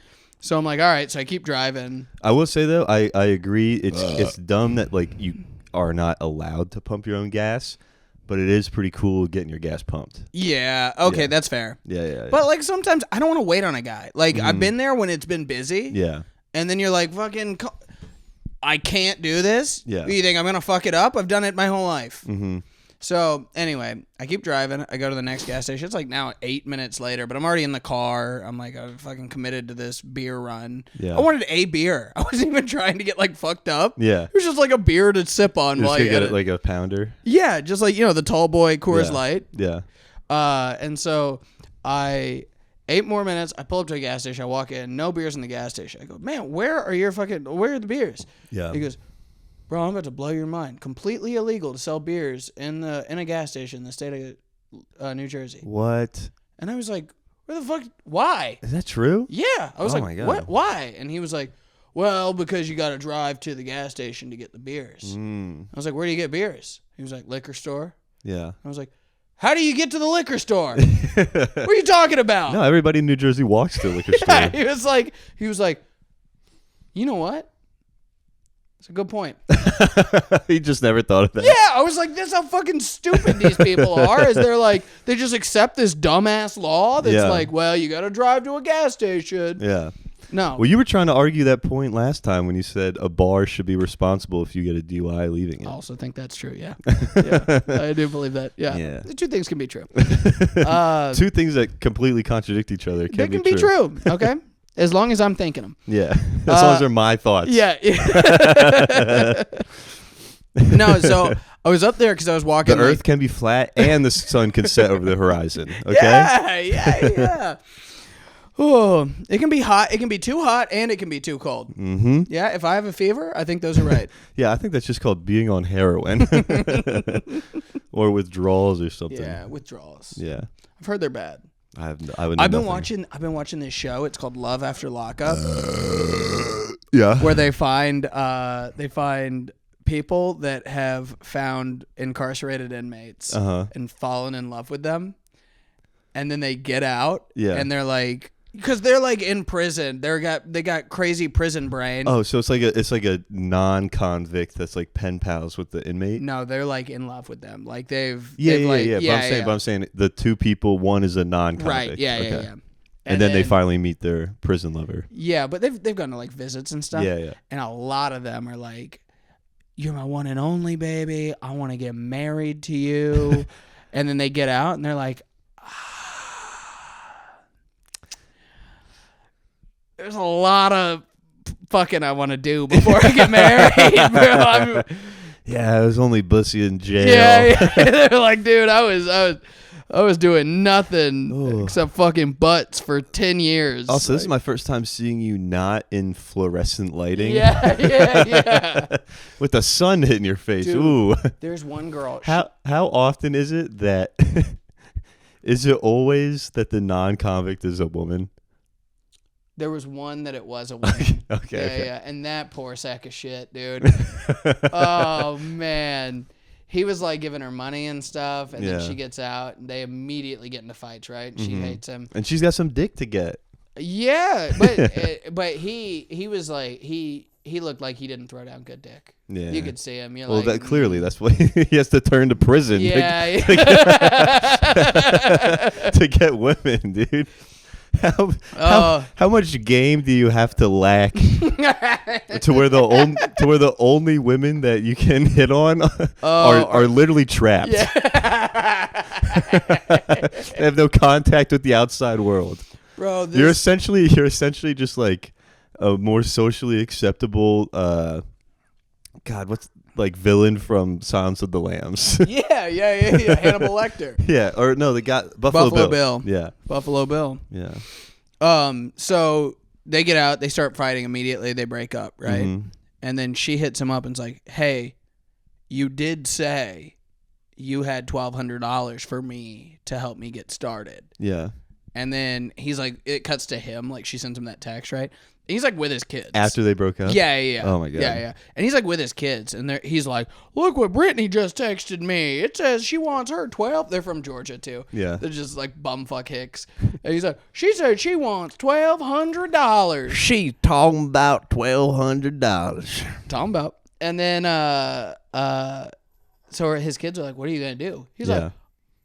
Speaker 2: So I'm like, all right. So I keep driving.
Speaker 1: I will say though, I agree. It's dumb that like you are not allowed to pump your own gas, but it is pretty cool getting your gas pumped.
Speaker 2: Yeah. Okay, that's fair.
Speaker 1: Yeah.
Speaker 2: But like sometimes I don't want to wait on a guy. Like I've been there when it's been busy.
Speaker 1: Yeah.
Speaker 2: And then you're like, fucking. I can't do this.
Speaker 1: Yeah.
Speaker 2: You think I'm gonna fuck it up? I've done it my whole life.
Speaker 1: Mm-hmm.
Speaker 2: So anyway, I keep driving. I go to the next gas station. It's like now 8 minutes later, but I'm already in the car. I'm like, I'm fucking committed to this beer run.
Speaker 1: Yeah.
Speaker 2: I wanted a beer. I wasn't even trying to get like fucked up.
Speaker 1: Yeah.
Speaker 2: It was just like a beer to sip on
Speaker 1: You're
Speaker 2: while
Speaker 1: just
Speaker 2: you
Speaker 1: gonna
Speaker 2: get
Speaker 1: get like a pounder.
Speaker 2: Yeah, just like, the tall boy Coors Light.
Speaker 1: Yeah.
Speaker 2: And so I 8 more minutes. I pull up to a gas station. I walk in. No beers in the gas station. I go, man, where are the beers?
Speaker 1: Yeah.
Speaker 2: He goes, bro, I'm about to blow your mind. Completely illegal to sell beers in a gas station in the state of New Jersey.
Speaker 1: What?
Speaker 2: And I was like, where the fuck? Why?
Speaker 1: Is that true?
Speaker 2: Yeah. I was
Speaker 1: Oh
Speaker 2: like,
Speaker 1: my God.
Speaker 2: what? Why? And he was like, well, because you got to drive to the gas station to get the beers. I was like, where do you get beers? He was like, liquor store.
Speaker 1: Yeah.
Speaker 2: I was like, how do you get to the liquor store? What are you talking about?
Speaker 1: No, everybody in New Jersey walks to a liquor store.
Speaker 2: Yeah, he was like, you know what? It's a good point.
Speaker 1: He just never thought of that.
Speaker 2: Yeah, I was like, that's how fucking stupid these people are. Is they're like, they just accept this dumbass law that's like, well, you got to drive to a gas station.
Speaker 1: Yeah.
Speaker 2: No.
Speaker 1: Well, you were trying to argue that point last time when you said a bar should be responsible if you get a DUI leaving it.
Speaker 2: I also think that's true. Yeah. Yeah, I do believe that. Yeah.
Speaker 1: Yeah.
Speaker 2: The two things can be true.
Speaker 1: Two things that completely contradict each other
Speaker 2: They can be true. Okay. As long as I'm thinking them.
Speaker 1: Yeah. As long as they're my thoughts.
Speaker 2: Yeah. No, so I was up there because I was walking.
Speaker 1: The earth can be flat and the sun can set over the horizon. Okay?
Speaker 2: Yeah. Oh, it can be hot. It can be too hot and it can be too cold.
Speaker 1: Mm-hmm.
Speaker 2: Yeah, if I have a fever, I think those are right.
Speaker 1: Yeah, I think that's just called being on heroin. Or withdrawals or something.
Speaker 2: Yeah, withdrawals.
Speaker 1: Yeah.
Speaker 2: I've heard they're bad.
Speaker 1: I've
Speaker 2: been watching this show. It's called Love After Lockup.
Speaker 1: Yeah.
Speaker 2: Where they find people that have found incarcerated inmates and fallen in love with them, and then they get out.
Speaker 1: Yeah.
Speaker 2: And they're like, because they're like in prison, they got crazy prison brain.
Speaker 1: Oh, so it's like a non-convict that's like pen pals with the inmate.
Speaker 2: No, they're like in love with them. Like they've
Speaker 1: Yeah. But I'm saying the two people, one is a non-convict.
Speaker 2: Right. Yeah. Okay. Yeah.
Speaker 1: And then they finally meet their prison lover.
Speaker 2: Yeah, but they've gone to like visits and stuff.
Speaker 1: Yeah.
Speaker 2: And a lot of them are like, "You're my one and only, baby. I want to get married to you." And then they get out and they're like, there's a lot of fucking I want to do before I get married, bro.
Speaker 1: Yeah, it was only Bussy in jail.
Speaker 2: Yeah. They're like, dude, I was doing nothing except fucking butts for 10 years.
Speaker 1: Also, this is my first time seeing you not in fluorescent lighting.
Speaker 2: Yeah.
Speaker 1: With the sun hitting your face.
Speaker 2: Dude,
Speaker 1: ooh.
Speaker 2: There's one girl.
Speaker 1: How often is it that is it always that the non-convict is a woman?
Speaker 2: There was one that it was a woman.
Speaker 1: Okay.
Speaker 2: Yeah. And that poor sack of shit, dude. Oh, man. He was like giving her money and stuff, and then she gets out, and they immediately get into fights, right? And she hates him.
Speaker 1: And she's got some dick to get.
Speaker 2: Yeah, but he was like, he looked like he didn't throw down good dick. Yeah. You could see him. You're like,
Speaker 1: that clearly, that's why he has to turn to prison.
Speaker 2: Yeah.
Speaker 1: To get women, dude. How much game do you have to lack to where the only women that you can hit on are literally trapped? Yeah. They have no contact with the outside world.
Speaker 2: Bro,
Speaker 1: you're essentially just like a more socially acceptable what's like villain from Silence of the Lambs.
Speaker 2: Yeah. Hannibal Lecter.
Speaker 1: Yeah, or no, the guy Buffalo Bill. Yeah.
Speaker 2: Buffalo Bill.
Speaker 1: Yeah.
Speaker 2: So they get out, they start fighting immediately, they break up, right? Mm-hmm. And then she hits him up and's like, "Hey, you did say you had $1,200 for me to help me get started."
Speaker 1: Yeah.
Speaker 2: And then he's like, it cuts to him, like she sends him that text, right? He's like with his kids.
Speaker 1: After they broke up?
Speaker 2: Yeah.
Speaker 1: Oh my God.
Speaker 2: Yeah. And he's like with his kids, and he's like, "Look what Brittany just texted me. It says she wants her 12." They're from Georgia too.
Speaker 1: Yeah.
Speaker 2: They're just like bumfuck hicks. And he's like, "She said she wants $1,200.
Speaker 1: She's talking about $1,200.
Speaker 2: Talking about. And then so his kids are like, "What are you gonna do?" He's like,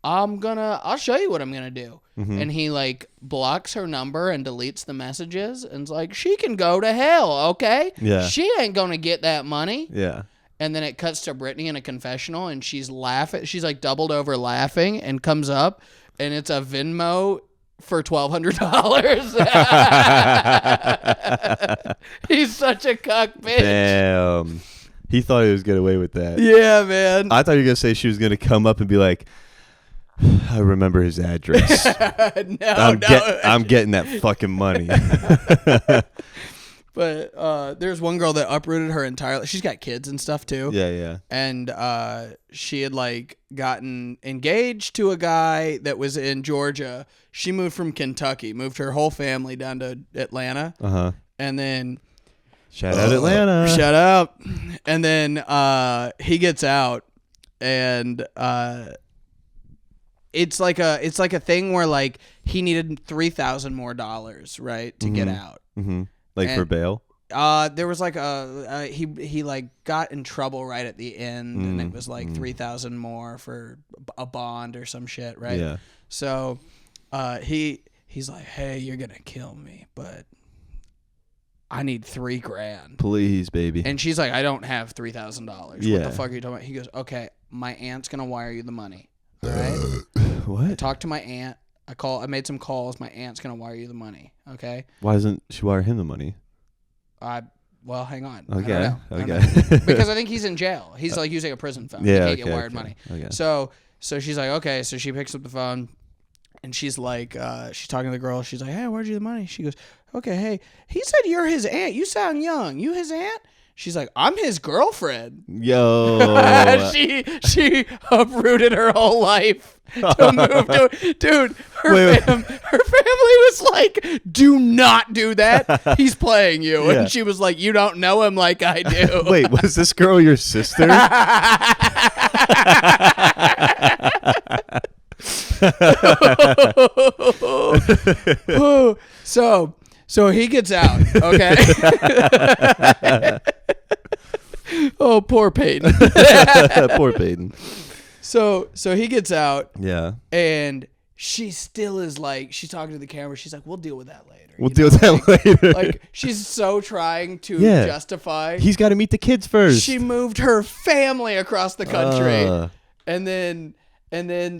Speaker 2: I'll show you what I'm gonna do.
Speaker 1: Mm-hmm.
Speaker 2: And he like blocks her number and deletes the messages and's like, she can go to hell, okay?
Speaker 1: Yeah.
Speaker 2: She ain't gonna get that money.
Speaker 1: Yeah.
Speaker 2: And then it cuts to Brittany in a confessional and she's laughing. She's like doubled over laughing and comes up and it's a Venmo for $1,200. He's such a cuck bitch.
Speaker 1: Damn. He thought he was getting away with that.
Speaker 2: Yeah, man.
Speaker 1: I thought you were going to say she was going to come up and be like, I remember his address. I'm getting that fucking money.
Speaker 2: But there's one girl that uprooted her entire. She's got kids and stuff too.
Speaker 1: Yeah, yeah.
Speaker 2: And she had like gotten engaged to a guy that was in Georgia. She moved from Kentucky, moved her whole family down to Atlanta.
Speaker 1: Uh-huh.
Speaker 2: And then
Speaker 1: shout out Atlanta.
Speaker 2: Shout out. And then he gets out and it's like a thing where like he needed $3,000 more, right, to get out.
Speaker 1: Mm-hmm. Like for bail?
Speaker 2: There was like he like got in trouble right at the end, and it was like $3,000 more for a bond or some shit, right?
Speaker 1: Yeah.
Speaker 2: So, he's like, hey, you're gonna kill me, but I need $3,000,
Speaker 1: please, baby.
Speaker 2: And she's like, I don't have $3,000.
Speaker 1: Yeah.
Speaker 2: What the fuck are you talking about? He goes, okay, my aunt's gonna wire you the money. All right.
Speaker 1: What?
Speaker 2: I talked to my aunt. I made some calls. My aunt's gonna wire you the money. Okay.
Speaker 1: Why doesn't she wire him the money?
Speaker 2: Well, hang on.
Speaker 1: Okay.
Speaker 2: I don't know. Because I think he's in jail. He's like using a prison phone.
Speaker 1: Yeah.
Speaker 2: He can't get wired money.
Speaker 1: Okay.
Speaker 2: So she's like, okay. So she picks up the phone, and she's like, she's talking to the girl. She's like, hey, I wired you the money. She goes, okay, hey, he said you're his aunt. You sound young. You his aunt? She's like, I'm his girlfriend.
Speaker 1: Yo.
Speaker 2: she uprooted her whole life to move to. Dude, her family was like, do not do that. He's playing you.
Speaker 1: Yeah.
Speaker 2: And she was like, you don't know him like I do.
Speaker 1: Wait, was this girl your sister?
Speaker 2: So he gets out, okay? Oh, poor Peyton.
Speaker 1: Poor Peyton.
Speaker 2: So he gets out.
Speaker 1: Yeah.
Speaker 2: And she still is like, she's talking to the camera. She's like, we'll deal with that later.
Speaker 1: We'll deal with that later.
Speaker 2: Like, she's so trying to justify.
Speaker 1: He's got to meet the kids first.
Speaker 2: She moved her family across the country. And then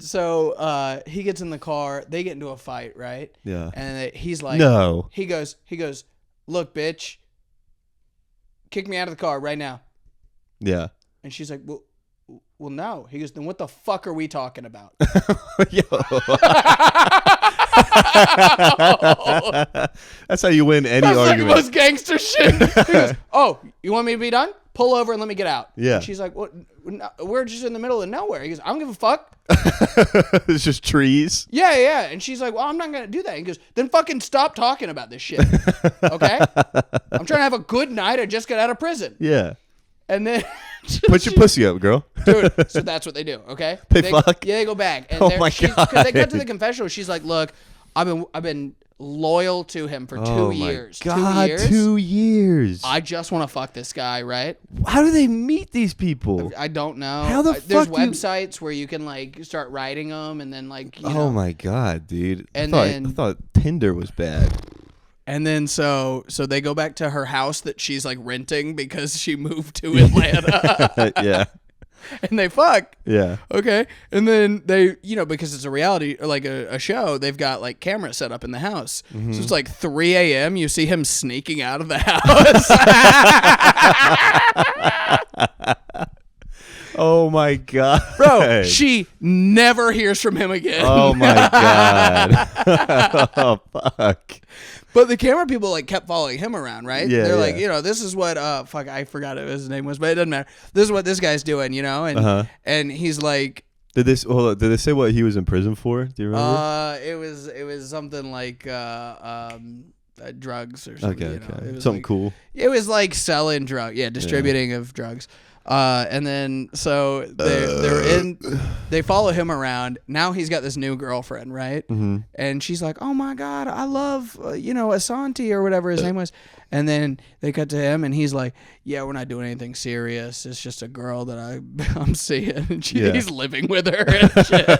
Speaker 2: so he gets in the car. They get into a fight, right?
Speaker 1: Yeah.
Speaker 2: And he's like,
Speaker 1: no.
Speaker 2: He goes, look, bitch, kick me out of the car right now.
Speaker 1: Yeah.
Speaker 2: And she's like, well, no. He goes, then what the fuck are we talking about?
Speaker 1: Yo. That's how you win any argument.
Speaker 2: Like most gangster shit. He goes, oh, you want me to be done? Pull over and let me get out.
Speaker 1: Yeah.
Speaker 2: And she's like, well, no, we're just in the middle of nowhere. He goes, I don't give a fuck.
Speaker 1: It's just trees.
Speaker 2: Yeah. And she's like, well, I'm not going to do that. He goes, then fucking stop talking about this shit. Okay? I'm trying to have a good night. I just got out of prison.
Speaker 1: Yeah.
Speaker 2: And then
Speaker 1: put your pussy up, girl.
Speaker 2: Dude, so that's what they do, okay?
Speaker 1: They fuck?
Speaker 2: Yeah, they go back. And
Speaker 1: oh my God.
Speaker 2: Because they got to the confessional. She's like, look, I've been loyal to him for 2 years.
Speaker 1: God,
Speaker 2: 2 years.
Speaker 1: 2 years.
Speaker 2: I just want to fuck this guy, right?
Speaker 1: How do they meet these people?
Speaker 2: I don't know.
Speaker 1: How the
Speaker 2: There's
Speaker 1: fuck
Speaker 2: websites where you can like start writing them and then like, you know.
Speaker 1: Oh my God, dude.
Speaker 2: And
Speaker 1: I thought Tinder was bad.
Speaker 2: And then so they go back to her house that she's like renting because she moved to Atlanta.
Speaker 1: Yeah.
Speaker 2: And they fuck.
Speaker 1: Yeah.
Speaker 2: Okay. And then they, because it's a reality, like a show, they've got like cameras set up in the house. Mm-hmm. So it's like 3 a.m. You see him sneaking out of the house.
Speaker 1: Oh my God.
Speaker 2: Bro, she never hears from him again.
Speaker 1: Oh my God. Oh, fuck.
Speaker 2: But the camera people like kept following him around, right?
Speaker 1: Yeah.
Speaker 2: They're like, this is what I forgot what his name was, but it doesn't matter. This is what this guy's doing, and and he's like,
Speaker 1: Did they say what he was in prison for? Do you remember?
Speaker 2: It was something like drugs or something.
Speaker 1: Okay.
Speaker 2: It was
Speaker 1: something
Speaker 2: like,
Speaker 1: cool.
Speaker 2: It was like selling drugs, distributing of drugs. And then so they follow him around. Now he's got this new girlfriend, right? Mm-hmm. And she's like, "Oh my God, I love Asante or whatever his name was." And then they cut to him, and he's like, "Yeah, we're not doing anything serious. It's just a girl that I'm seeing, and he's living with her and shit."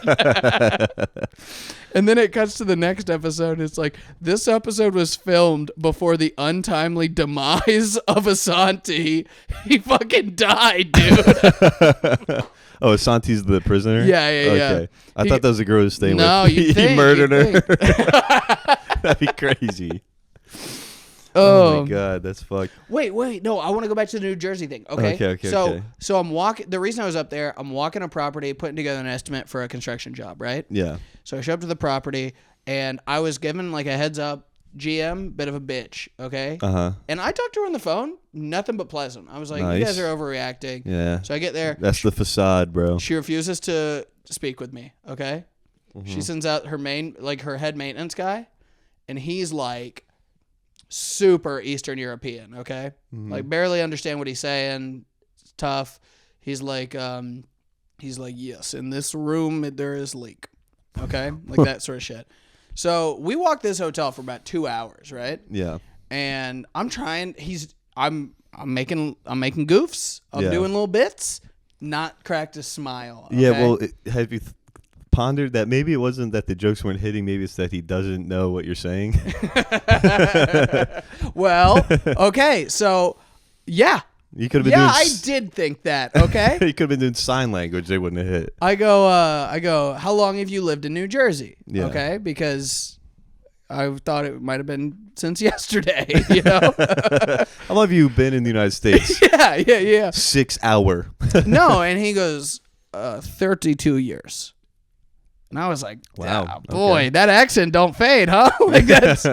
Speaker 2: And then it cuts to the next episode. It's like, this episode was filmed before the untimely demise of Asante. He fucking died, dude.
Speaker 1: Oh, Asante's the prisoner?
Speaker 2: Yeah.
Speaker 1: Okay. I thought that was the girl who was staying with.
Speaker 2: No, you think.
Speaker 1: He murdered her. That'd be crazy. Oh my God, that's fucked.
Speaker 2: Wait, no, I want to go back to the New Jersey thing. Okay. So I'm walking. The reason I was up there, I'm walking a property, putting together an estimate for a construction job, right?
Speaker 1: Yeah.
Speaker 2: So I show up to the property, and I was given like a heads up. GM, bit of a bitch, okay?
Speaker 1: Uh-huh.
Speaker 2: And I talked to her on the phone, nothing but pleasant. I was like, You guys are overreacting.
Speaker 1: Yeah.
Speaker 2: So I get there.
Speaker 1: That's the facade, bro.
Speaker 2: She refuses to speak with me, okay? Mm-hmm. She sends out her head maintenance guy, and he's like super Eastern European, okay? Mm-hmm. Like barely understand what he's saying. It's tough. He's like, yes, in this room there is leak, okay? Like that sort of shit. So we walked this hotel for about 2 hours, right?
Speaker 1: Yeah.
Speaker 2: And I'm making goofs. I'm doing little bits. Not cracked a smile. Okay?
Speaker 1: Yeah. Well, have you pondered that maybe it wasn't that the jokes weren't hitting? Maybe it's that he doesn't know what you're saying.
Speaker 2: Well, okay. So, yeah.
Speaker 1: You could have been doing.
Speaker 2: I did think that. Okay.
Speaker 1: You could have been doing sign language. They wouldn't have hit.
Speaker 2: I go. How long have you lived in New Jersey?
Speaker 1: Yeah.
Speaker 2: Okay, because I thought it might have been since yesterday. You know.
Speaker 1: How long have you been in the United States?
Speaker 2: Yeah.
Speaker 1: 6 hour.
Speaker 2: No, and he goes 32 years. And I was like, wow, boy, okay. That accent don't fade, huh? Like that's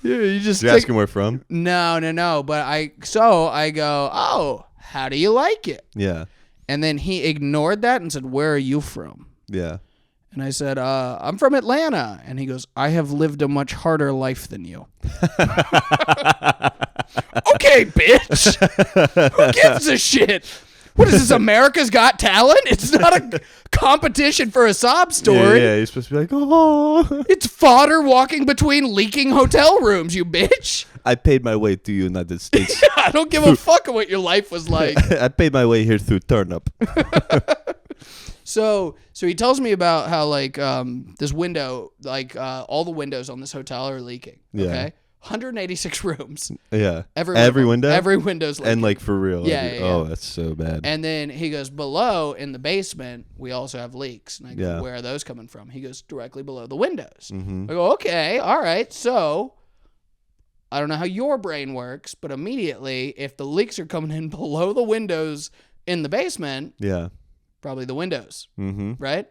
Speaker 2: you just
Speaker 1: You're asking where from?
Speaker 2: No. But I go, oh, how do you like it?
Speaker 1: Yeah.
Speaker 2: And then he ignored that and said, where are you from?
Speaker 1: Yeah.
Speaker 2: And I said, I'm from Atlanta. And he goes, I have lived a much harder life than you. Okay, bitch. Who gives a shit? What is this, America's Got Talent? It's not a competition for a sob story.
Speaker 1: Yeah, you're supposed to be like, oh.
Speaker 2: It's fodder walking between leaking hotel rooms, you bitch.
Speaker 1: I paid my way to the United States.
Speaker 2: I don't give a fuck what your life was like.
Speaker 1: I paid my way here through Turnip.
Speaker 2: So he tells me about how this window, all the windows on this hotel are leaking.
Speaker 1: Yeah.
Speaker 2: Okay. 186 rooms.
Speaker 1: Yeah.
Speaker 2: Every
Speaker 1: window?
Speaker 2: Every window's leaking.
Speaker 1: And for real.
Speaker 2: Yeah.
Speaker 1: Oh, that's so bad.
Speaker 2: And then he goes, below in the basement, we also have leaks. And I go, where are those coming from? He goes, directly below the windows. Mm-hmm. I go, okay, all right. So I don't know how your brain works, but immediately, if the leaks are coming in below the windows in the basement, probably the windows, right?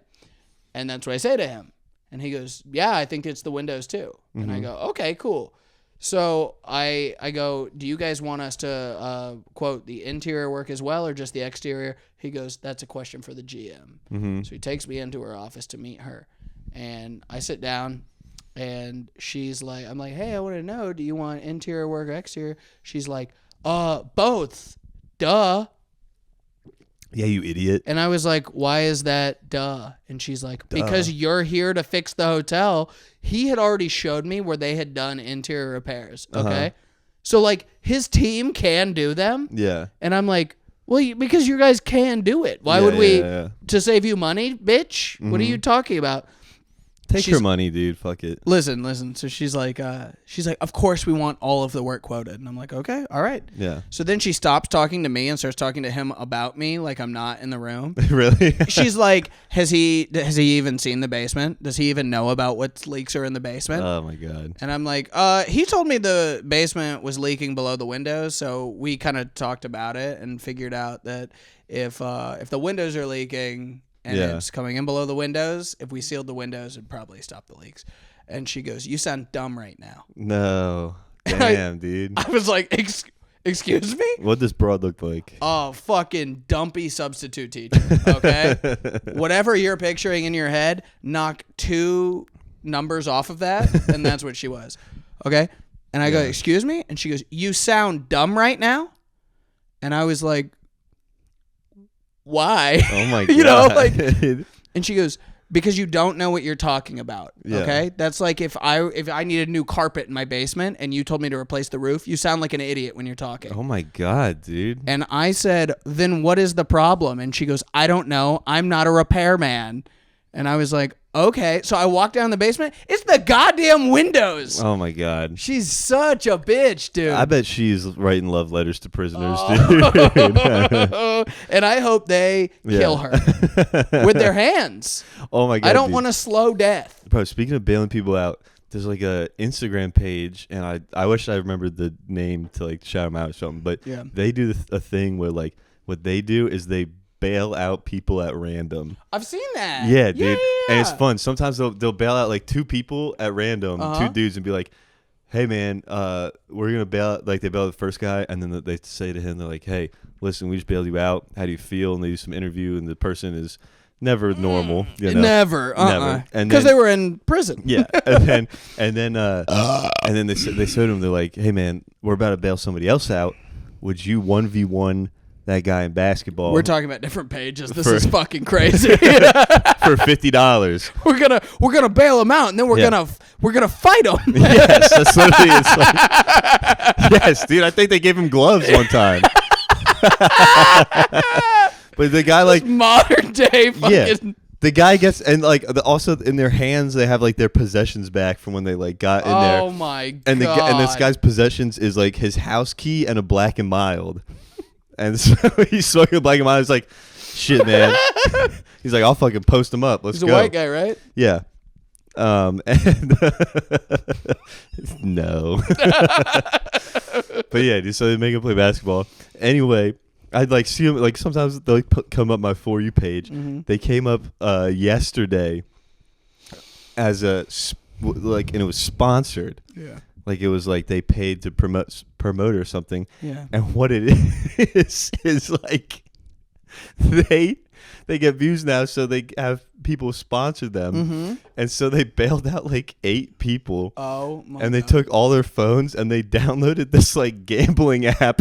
Speaker 2: And that's what I say to him. And he goes, yeah, I think it's the windows too. Mm-hmm. And I go, okay, cool. So I go, do you guys want us to quote the interior work as well or just the exterior? He goes, that's a question for the GM. Mm-hmm. So he takes me into her office to meet her. And I sit down and she's like, I'm like, hey, I want to know, do you want interior work or exterior? She's like, both. Duh.
Speaker 1: Yeah, you idiot.
Speaker 2: And I was like, why is that duh? And she's like, because you're here to fix the hotel. He had already showed me where they had done interior repairs. Okay. Uh-huh. So his team can do them. Yeah. And I'm like, well, because you guys can do it. Why would we, to save you money, bitch? Mm-hmm. What are you talking about?
Speaker 1: Take her money, dude. Fuck it.
Speaker 2: Listen. So she's like, of course we want all of the work quoted. And I'm like, okay, all right. Yeah. So then she stops talking to me and starts talking to him about me like I'm not in the room.
Speaker 1: Really?
Speaker 2: She's like, has he even seen the basement? Does he even know about what leaks are in the basement?
Speaker 1: Oh my God.
Speaker 2: And I'm like, he told me the basement was leaking below the windows. So we kind of talked about it and figured out that if the windows are leaking and it's coming in below the windows, if we sealed the windows, it'd probably stop the leaks. And she goes, you sound dumb right now.
Speaker 1: No. Damn, dude.
Speaker 2: I was like, excuse me?
Speaker 1: What does broad look like?
Speaker 2: Oh, fucking dumpy substitute teacher, okay? Whatever you're picturing in your head, knock 2 numbers off of that, and that's what she was, okay? And I go, excuse me? And she goes, you sound dumb right now? And I was like, why?
Speaker 1: Oh my god.
Speaker 2: You know, like, and she goes, because you don't know what you're talking about.
Speaker 1: Yeah.
Speaker 2: Okay, that's like if I needed new carpet in my basement and you told me to replace the roof, you sound like an idiot when you're talking.
Speaker 1: Oh my god, dude.
Speaker 2: And I said, then what is the problem? And she goes, I don't know. I'm not a repairman. And I was like, okay. So I walked down the basement. It's the goddamn windows.
Speaker 1: Oh my god.
Speaker 2: She's such a bitch, dude.
Speaker 1: I bet she's writing love letters to prisoners,
Speaker 2: dude. And I hope they kill her with their hands.
Speaker 1: Oh my god.
Speaker 2: I don't want a slow death.
Speaker 1: Bro, speaking of bailing people out, there's like a Instagram page, and I wish I remembered the name to like shout them out or something, but they do a thing where like what they do is they bail out people at random.
Speaker 2: I've seen that.
Speaker 1: Yeah, dude.
Speaker 2: Yeah.
Speaker 1: And it's fun. Sometimes they'll bail out like 2 people at random, 2 dudes, and be like, hey man, we're gonna bail out. Like they bail out the first guy, and then they say to him, they're like, hey, listen, we just bailed you out. How do you feel? And they do some interview, and the person is never normal. You know?
Speaker 2: Never.
Speaker 1: Never. And
Speaker 2: because they were in prison.
Speaker 1: Yeah. And then they said to him, they're like, hey man, we're about to bail somebody else out. Would you 1v1 that guy in basketball?
Speaker 2: We're talking about different pages. This is fucking crazy.
Speaker 1: For $50.
Speaker 2: We're gonna bail him out, and then we're gonna fight him.
Speaker 1: Yes, that's literally it's like. Yes, dude. I think they gave him gloves one time. But the guy like
Speaker 2: modern day fucking.
Speaker 1: The guy gets, and like also in their hands they have like their possessions back from when they like got in there.
Speaker 2: Oh my god!
Speaker 1: And this guy's possessions is like his house key and a Black and Mild. And so he's smoking a Black and Mild. He's like, shit, man. He's like, I'll fucking post him up. Let's go.
Speaker 2: He's a white guy, right?
Speaker 1: Yeah. And no. But yeah, dude, so they make him play basketball. Anyway, I'd like see them like sometimes they'll like come up my For You page. Mm-hmm. They came up yesterday as a like, and it was sponsored. Yeah. Like it was like they paid to promote or something. Yeah. And what it is like they get views now, so they have people sponsor them. Mm-hmm. And so they bailed out like 8 people. Oh my And they God. Took all their phones and they downloaded this like gambling app.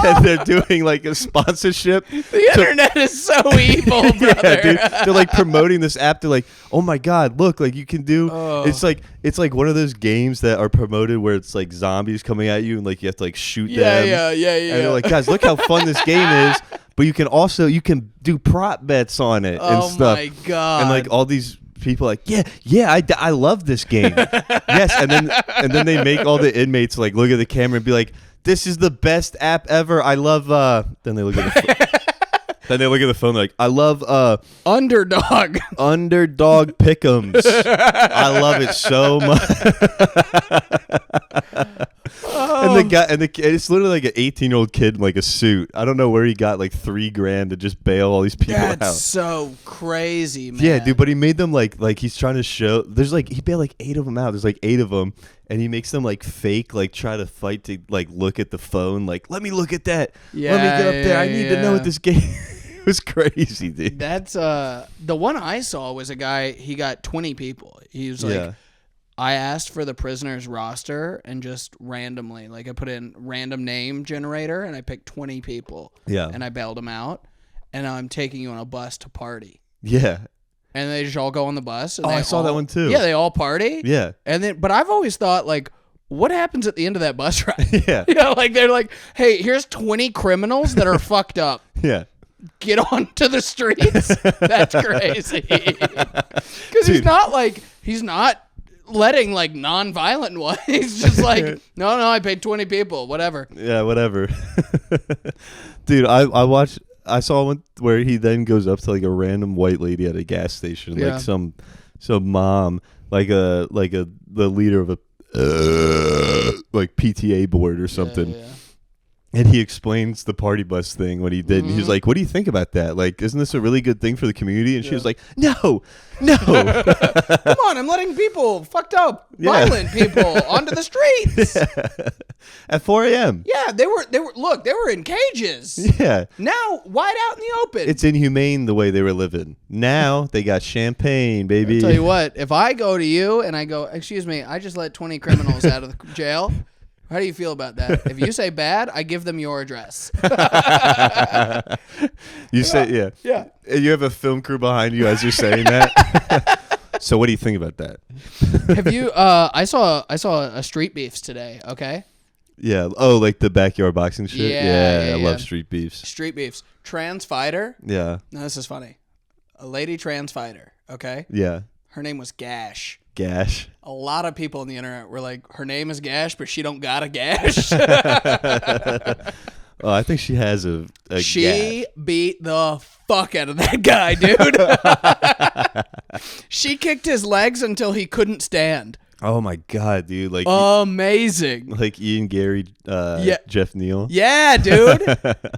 Speaker 1: And they're doing like a sponsorship.
Speaker 2: The internet is so evil, brother.
Speaker 1: Yeah, dude. They're like promoting this app. They're like, oh my God, look, like you can do it's like one of those games that are promoted where it's like zombies coming at you and like you have to like shoot them.
Speaker 2: Yeah. And
Speaker 1: they're like, guys, look how fun this game is. But you can do prop bets on it and stuff. Oh my God. And like all these people like, I love this game. Yes. And then they make all the inmates like look at the camera and be like, this is the best app ever. I love then they look at the phone like, I love
Speaker 2: Underdog
Speaker 1: Pick'ems. I love it so much. And the guy, it's literally like an 18-year-old kid in like a suit. I don't know where he got like $3,000 to just bail all these people out.
Speaker 2: That's so crazy, man.
Speaker 1: Yeah, dude. But he made them like he's trying to show. There's like he bailed like 8 of them out. There's like 8 of them, and he makes them like fake, like try to fight to like look at the phone. Like, let me look at that. Yeah, let me get up there. I need to know what this game. It was crazy, dude.
Speaker 2: That's the one I saw was a guy. He got 20 people. He was like. I asked for the prisoner's roster and just randomly, like I put in random name generator and I picked 20 people. Yeah. And I bailed them out. And I'm taking you on a bus to party.
Speaker 1: Yeah.
Speaker 2: And they just all go on the bus. And
Speaker 1: I saw that one too.
Speaker 2: Yeah, they all party.
Speaker 1: Yeah.
Speaker 2: And then, but I've always thought like, what happens at the end of that bus ride?
Speaker 1: Yeah.
Speaker 2: Like they're like, hey, here's 20 criminals that are fucked up.
Speaker 1: Yeah.
Speaker 2: Get onto the streets. That's crazy. Because he's not letting like non-violent ones. He's just like, no, I paid 20 people, whatever.
Speaker 1: Yeah, whatever. Dude, I saw one where he then goes up to like a random white lady at a gas station, like some mom, the leader of a like PTA board or something. Yeah. And he explains the party bus thing, what he did. Mm-hmm. And he's like, what do you think about that? Like, isn't this a really good thing for the community? And she was like, no. Come
Speaker 2: on, I'm letting people, fucked up, violent people onto the streets.
Speaker 1: At 4 a.m.
Speaker 2: Yeah, they were in cages.
Speaker 1: Yeah.
Speaker 2: Now, wide out in the open.
Speaker 1: It's inhumane the way they were living. Now, they got champagne, baby.
Speaker 2: I'll tell you what, if I go to you and I go, excuse me, I just let 20 criminals out of the jail. How do you feel about that? If you say bad, I give them your address.
Speaker 1: You say, yeah.
Speaker 2: Yeah.
Speaker 1: And you have a film crew behind you as you're saying that. So what do you think about that?
Speaker 2: Have you? I saw a Street Beefs today. Okay.
Speaker 1: Yeah. Oh, like the backyard boxing shit.
Speaker 2: Yeah,
Speaker 1: I love street beefs.
Speaker 2: Street Beefs. Trans fighter.
Speaker 1: Yeah.
Speaker 2: Now this is funny. A lady trans fighter. Okay.
Speaker 1: Yeah.
Speaker 2: Her name was Gash.
Speaker 1: Gash.
Speaker 2: A lot of people on the internet were like, her name is Gash, but she don't got a gash.
Speaker 1: Oh, I think she has a
Speaker 2: She
Speaker 1: gash.
Speaker 2: beat the fuck out of that guy, dude. She kicked his legs until he couldn't stand.
Speaker 1: Oh my god, dude! Like
Speaker 2: amazing.
Speaker 1: like Ian Gary, Jeff Neal.
Speaker 2: Yeah, dude.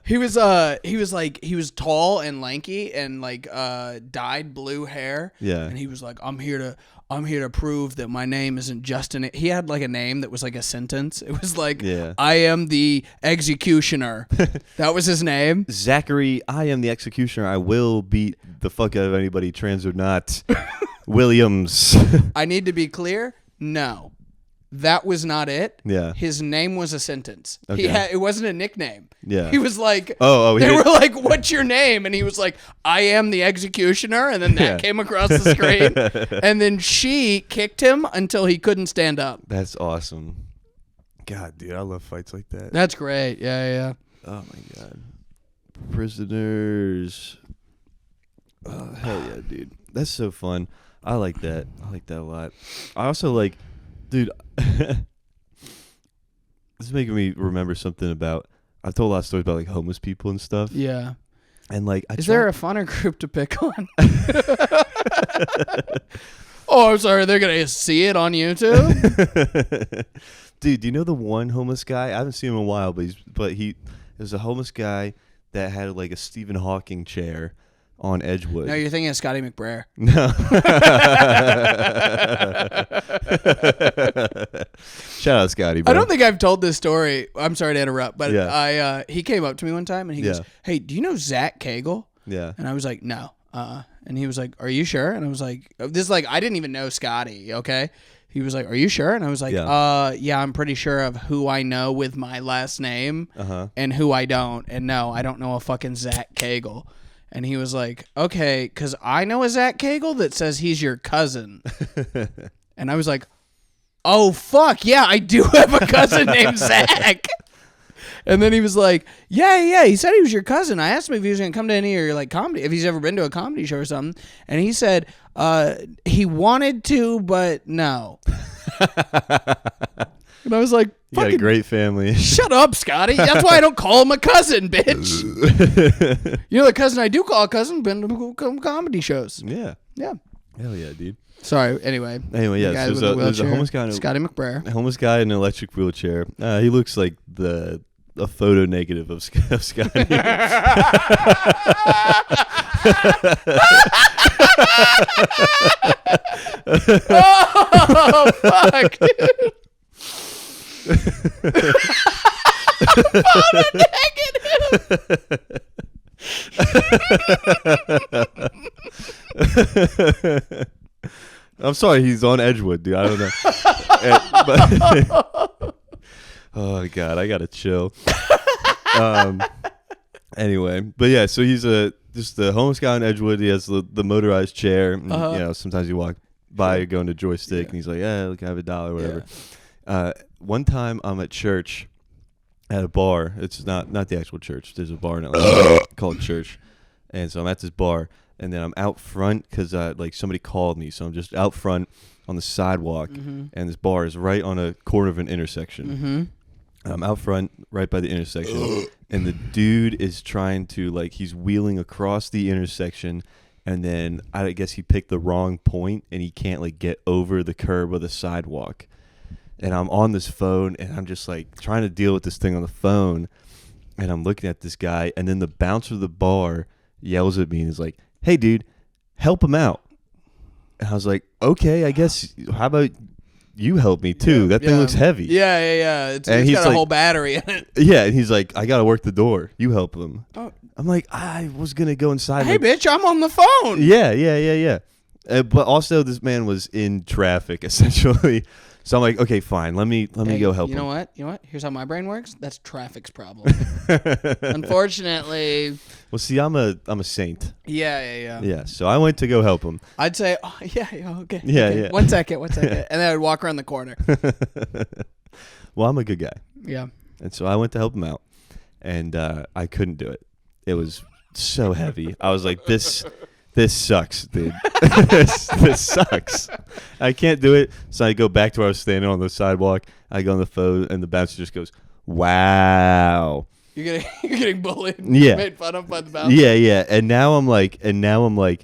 Speaker 2: he was tall and lanky and like dyed blue hair.
Speaker 1: Yeah.
Speaker 2: And he was like, I'm here to prove that my name isn't just an. He had like a name that was like a sentence. It was like, I am the executioner. That was his name.
Speaker 1: Zachary, I am the executioner. I will beat the fuck out of anybody, trans or not. Williams.
Speaker 2: I need to be clear. No, that was not it.
Speaker 1: Yeah.
Speaker 2: His name was a sentence.
Speaker 1: Okay.
Speaker 2: It wasn't a nickname.
Speaker 1: Yeah.
Speaker 2: He was like,
Speaker 1: they
Speaker 2: were like, what's your name? And he was like, I am the executioner. And then that came across the screen. And then she kicked him until he couldn't stand up.
Speaker 1: That's awesome. God, dude, I love fights like that.
Speaker 2: That's great. Yeah.
Speaker 1: Oh my god. Prisoners. Oh, hell yeah, dude. That's so fun. I like that. I like that a lot. I also like, dude, this is making me remember something about, I've told a lot of stories about like homeless people and stuff.
Speaker 2: Yeah.
Speaker 1: And like,
Speaker 2: is there a funner group to pick on? Oh, I'm sorry. They're going to see it on YouTube?
Speaker 1: Dude, do you know the one homeless guy? I haven't seen him in a while, but he was a homeless guy that had like a Stephen Hawking chair on Edgewood.
Speaker 2: No, you're thinking of Scotty McBrayer.
Speaker 1: No. Shout out Scotty, bro.
Speaker 2: I don't think I've told this story. I'm sorry to interrupt, but he came up to me one time and he goes, hey, do you know Zach Cagle?
Speaker 1: Yeah.
Speaker 2: And I was like, no. And he was like, are you sure? And I was like, this is like, I didn't even know Scotty, okay? He was like, are you sure? And I was like, yeah, I'm pretty sure of who I know with my last name and who I don't. And no, I don't know a fucking Zach Cagle. And he was like, okay, because I know a Zach Cagle that says he's your cousin. And I was like, oh, fuck, yeah, I do have a cousin named Zach. And then he was like, yeah, he said he was your cousin. I asked him if he was going to come to any of your like comedy, if he's ever been to a comedy show or something. And he said he wanted to, but no. And I was like,
Speaker 1: you got a great family.
Speaker 2: Shut up, Scotty. That's why I don't call him a cousin, bitch. You know the cousin I do call a cousin, been to comedy shows.
Speaker 1: Yeah.
Speaker 2: Yeah.
Speaker 1: Hell yeah, dude.
Speaker 2: Sorry. Anyway,
Speaker 1: yeah. So there's a homeless guy.
Speaker 2: Scotty McBrayer.
Speaker 1: A homeless guy in an electric wheelchair. He looks like a photo negative of Scotty.
Speaker 2: Oh, fuck, dude. Photo negative.
Speaker 1: I'm sorry, he's on Edgewood, dude. I don't know. Oh god, I gotta chill. Anyway, but yeah, so he's just a homeless guy on Edgewood. He has the motorized chair. And, you know, sometimes you walk by going to joystick, and he's like, "Yeah, look, I have $1, whatever." Yeah. One time, I'm at church at a bar. It's not the actual church. There's a bar in Atlanta called Church, and so I'm at this bar, and then I'm out front because like somebody called me, so I'm just out front on the sidewalk, and this bar is right on a corner of an intersection. I'm out front right by the intersection, and the dude is trying to like he's wheeling across the intersection, and then I guess he picked the wrong point, and he can't like get over the curb of the sidewalk. And I'm on this phone, and I'm just like trying to deal with this thing on the phone, and I'm looking at this guy, and then the bouncer of the bar yells at me and is like, "Hey, dude, help him out." And I was like, "Okay, I guess. How about you help me too? That thing looks heavy."
Speaker 2: Yeah. It's got a whole battery in it.
Speaker 1: Yeah, and he's like, "I gotta work the door. You help him." Oh. I'm like, I was gonna go inside.
Speaker 2: Hey, bitch, I'm on the phone.
Speaker 1: Yeah. But also, this man was in traffic essentially. So I'm like, okay, fine. Let me go help him.
Speaker 2: You know what? Here's how my brain works. That's traffic's problem. Unfortunately.
Speaker 1: Well, see, I'm a saint.
Speaker 2: Yeah.
Speaker 1: Yeah. So I went to go help him.
Speaker 2: I'd say, okay.
Speaker 1: Yeah,
Speaker 2: okay.
Speaker 1: yeah.
Speaker 2: 1 second. And then I'd walk around the corner.
Speaker 1: Well, I'm a good guy.
Speaker 2: Yeah.
Speaker 1: And so I went to help him out, and I couldn't do it. It was so heavy. I was like, this sucks, dude. this sucks. I can't do it. So I go back to where I was standing on the sidewalk. I go on the phone, and the bouncer just goes, "Wow."
Speaker 2: You're getting bullied.
Speaker 1: Yeah.
Speaker 2: Made fun of by the bouncer.
Speaker 1: Yeah. And now I'm like, and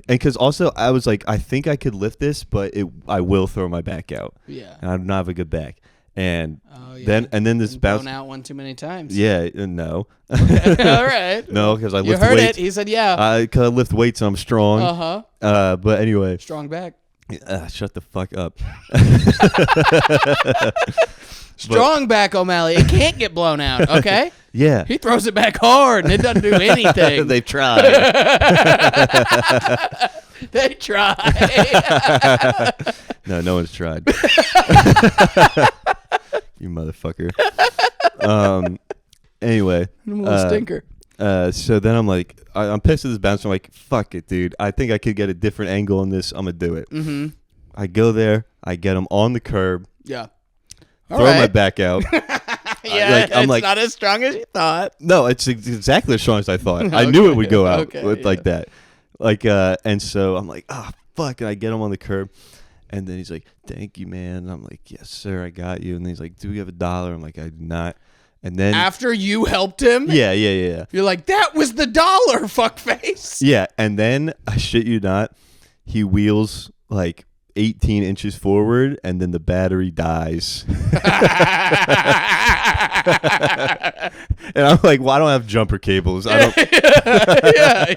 Speaker 1: because also I was like, I think I could lift this, but I will throw my back out.
Speaker 2: Yeah.
Speaker 1: And I don't have a good back. And
Speaker 2: then
Speaker 1: this bounce
Speaker 2: blown out one too many times.
Speaker 1: Yeah, no.
Speaker 2: Okay. All right.
Speaker 1: No, because I lift
Speaker 2: You heard
Speaker 1: weights.
Speaker 2: it. He said, yeah.
Speaker 1: Because I lift weights and I'm strong. But anyway.
Speaker 2: Strong back.
Speaker 1: Shut the fuck up.
Speaker 2: Strong back, O'Malley. It can't get blown out, okay?
Speaker 1: Yeah.
Speaker 2: He throws it back hard and it doesn't do anything.
Speaker 1: They've tried.
Speaker 2: They tried.
Speaker 1: No one's tried. You motherfucker. Anyway.
Speaker 2: I'm a little stinker.
Speaker 1: So then I'm like, I'm pissed at this bouncer. I'm like, fuck it, dude. I think I could get a different angle on this. I'm going to do it.
Speaker 2: Mm-hmm.
Speaker 1: I go there. I get him on the curb.
Speaker 2: Yeah.
Speaker 1: Throw my back out.
Speaker 2: Yeah, it's not as strong as you thought.
Speaker 1: No, it's exactly as strong as I thought.
Speaker 2: Okay.
Speaker 1: I knew it would go out like that. And so I'm like, fuck. And I get him on the curb. And then he's like, thank you, man. And I'm like, yes, sir, I got you. And then he's like, do we have $1? I'm like, I do not. And then
Speaker 2: after you helped him?
Speaker 1: Yeah.
Speaker 2: You're like, that was the $1, fuckface.
Speaker 1: Yeah. And then, I shit you not, he wheels like 18 inches forward, and then the battery dies. And I'm like, well, I don't have jumper cables. I don't.
Speaker 2: Yeah.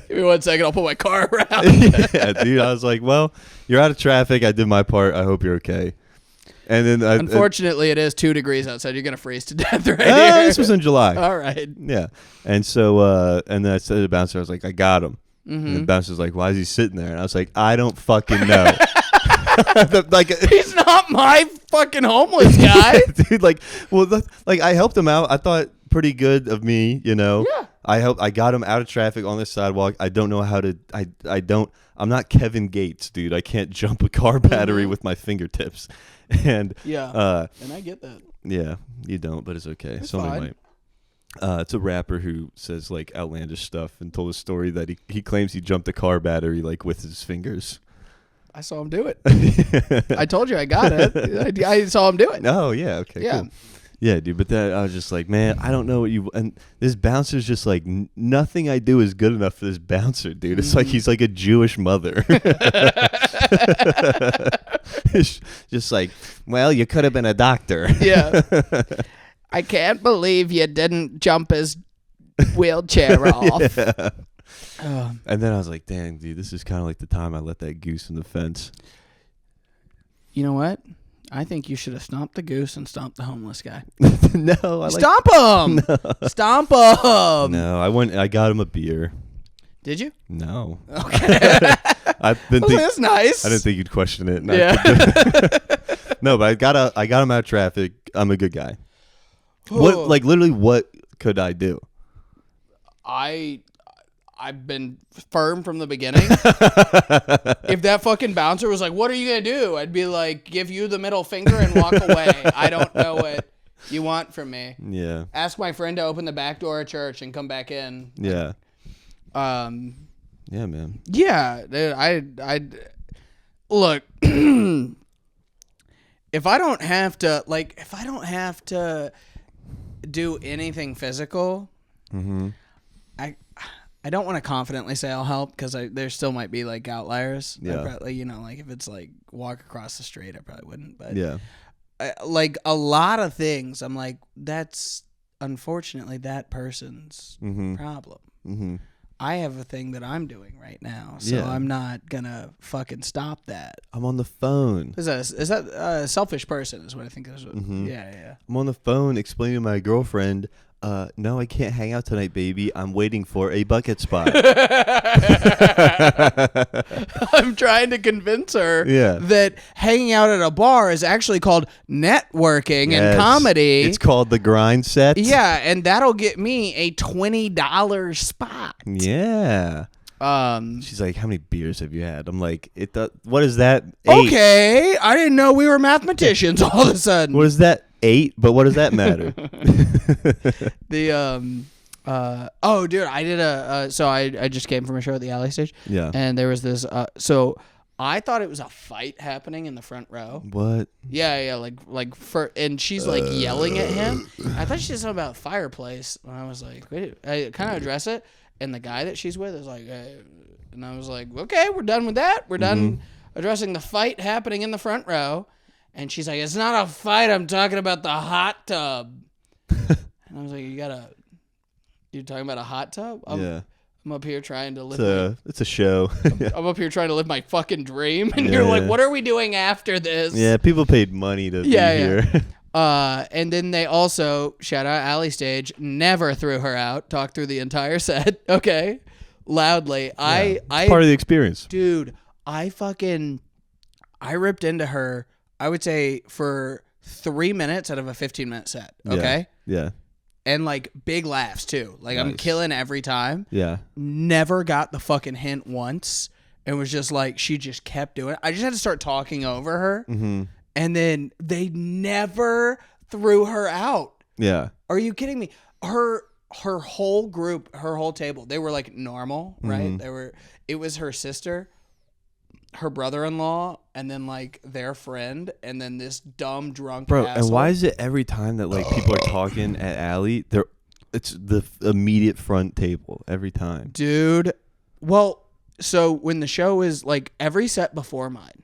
Speaker 2: Give me 1 second. I'll put my car around.
Speaker 1: Yeah, dude. I was like, well, you're out of traffic. I did my part. I hope you're okay. And then,
Speaker 2: unfortunately, it is 2 degrees outside. You're gonna freeze to death right here.
Speaker 1: This was in July.
Speaker 2: All right.
Speaker 1: Yeah. And so, and then I said to the bouncer, I was like, I got him.
Speaker 2: Mm-hmm.
Speaker 1: And the bouncer's like, why is he sitting there? And I was like, I don't fucking know.
Speaker 2: He's not my fucking homeless guy.
Speaker 1: Dude, I helped him out. I thought pretty good of me, you know.
Speaker 2: Yeah.
Speaker 1: I got him out of traffic on the sidewalk. I don't know how to I'm not Kevin Gates, dude. I can't jump a car battery with my fingertips. And
Speaker 2: yeah. And I get that.
Speaker 1: Yeah, you don't, but it's okay.
Speaker 2: It's
Speaker 1: Somebody
Speaker 2: fine.
Speaker 1: might. It's a rapper who says like outlandish stuff and told a story that he claims he jumped a car battery like with his fingers.
Speaker 2: I saw him do it. I told you I got it. I saw him do it.
Speaker 1: Oh yeah, okay,
Speaker 2: yeah.
Speaker 1: Cool. Yeah, dude. But then I was just like, man, I don't know what you. And this bouncer's just like, nothing I do is good enough for this bouncer, dude. It's like he's like a Jewish mother. It's just like, well, you could have been a doctor.
Speaker 2: Yeah. I can't believe you didn't jump his wheelchair off.
Speaker 1: Yeah. And then I was like, dang, dude, this is kind of like the time I let that goose in the fence.
Speaker 2: You know what? I think you should have stomped the goose and stomped the homeless guy.
Speaker 1: No,
Speaker 2: stomp him. No. Stomp him.
Speaker 1: No, I got him a beer.
Speaker 2: Did you? Okay.
Speaker 1: No.
Speaker 2: That's nice.
Speaker 1: I didn't think you'd question it.
Speaker 2: Yeah.
Speaker 1: No, but I got him out of traffic. I'm a good guy. What, like, literally, what could I do?
Speaker 2: I've been firm from the beginning. If that fucking bouncer was like, what are you going to do? I'd be like, give you the middle finger and walk away. I don't know what you want from me.
Speaker 1: Yeah.
Speaker 2: Ask my friend to open the back door of church and come back in.
Speaker 1: Yeah. Yeah, man.
Speaker 2: Yeah. I look, if I don't have to do anything physical,
Speaker 1: mm-hmm.
Speaker 2: I don't want to confidently say I'll help because there still might be like outliers.
Speaker 1: Yeah.
Speaker 2: Probably, like if it's like walk across the street, I probably wouldn't. But
Speaker 1: yeah,
Speaker 2: like a lot of things, I'm like, that's unfortunately that person's problem. Mm-hmm. I have a thing that I'm doing right now, so I'm not gonna fucking stop that.
Speaker 1: I'm on the phone.
Speaker 2: Is that a selfish person? Is what I think. Mm-hmm. Yeah.
Speaker 1: I'm on the phone explaining to my girlfriend no, I can't hang out tonight, baby. I'm waiting for a bucket spot.
Speaker 2: I'm trying to convince her
Speaker 1: Yeah.
Speaker 2: that hanging out at a bar is actually called networking and comedy.
Speaker 1: It's called the grind set.
Speaker 2: Yeah, and that'll get me a $20 spot.
Speaker 1: Yeah. She's like, how many beers have you had? I'm like, what is that? 8.
Speaker 2: Okay, I didn't know we were mathematicians all of a sudden.
Speaker 1: What is that? 8, but what does that matter?
Speaker 2: Oh, dude, I did so I just came from a show at the Alley Stage.
Speaker 1: Yeah.
Speaker 2: And there was this, so I thought it was a fight happening in the front row.
Speaker 1: What?
Speaker 2: Yeah, and she's like yelling at him. I thought she said something about fireplace, and I was like, wait, I kind of address it, and the guy that she's with is like, and I was like, okay, we're done with that. We're done addressing the fight happening in the front row. And she's like, it's not a fight. I'm talking about the hot tub. And I was like, you're talking about a hot tub? I'm up here trying to live.
Speaker 1: It's a show.
Speaker 2: I'm up here trying to live my fucking dream. And you're like, what are we doing after this?
Speaker 1: Yeah, people paid money to be here.
Speaker 2: And then they also, shout out Alley Stage, never threw her out. Talked through the entire set. Okay. Loudly.
Speaker 1: It's part of the experience.
Speaker 2: Dude, I ripped into her. I would say for 3 minutes out of a 15-minute set. Okay.
Speaker 1: Yeah.
Speaker 2: And like big laughs too. Like I'm killing every time.
Speaker 1: Yeah.
Speaker 2: Never got the fucking hint once. And was just like, she just kept doing it. I just had to start talking over her. Mm-hmm. And then they never threw her out.
Speaker 1: Yeah.
Speaker 2: Are you kidding me? Her whole group, her whole table, they were like normal, right? It was her sister, her brother-in-law, and then like their friend, and then this dumb drunk asshole.
Speaker 1: And why is it every time that like people are talking at Alley, it's the immediate front table every time?
Speaker 2: Dude, well, so when the show is like every set before mine,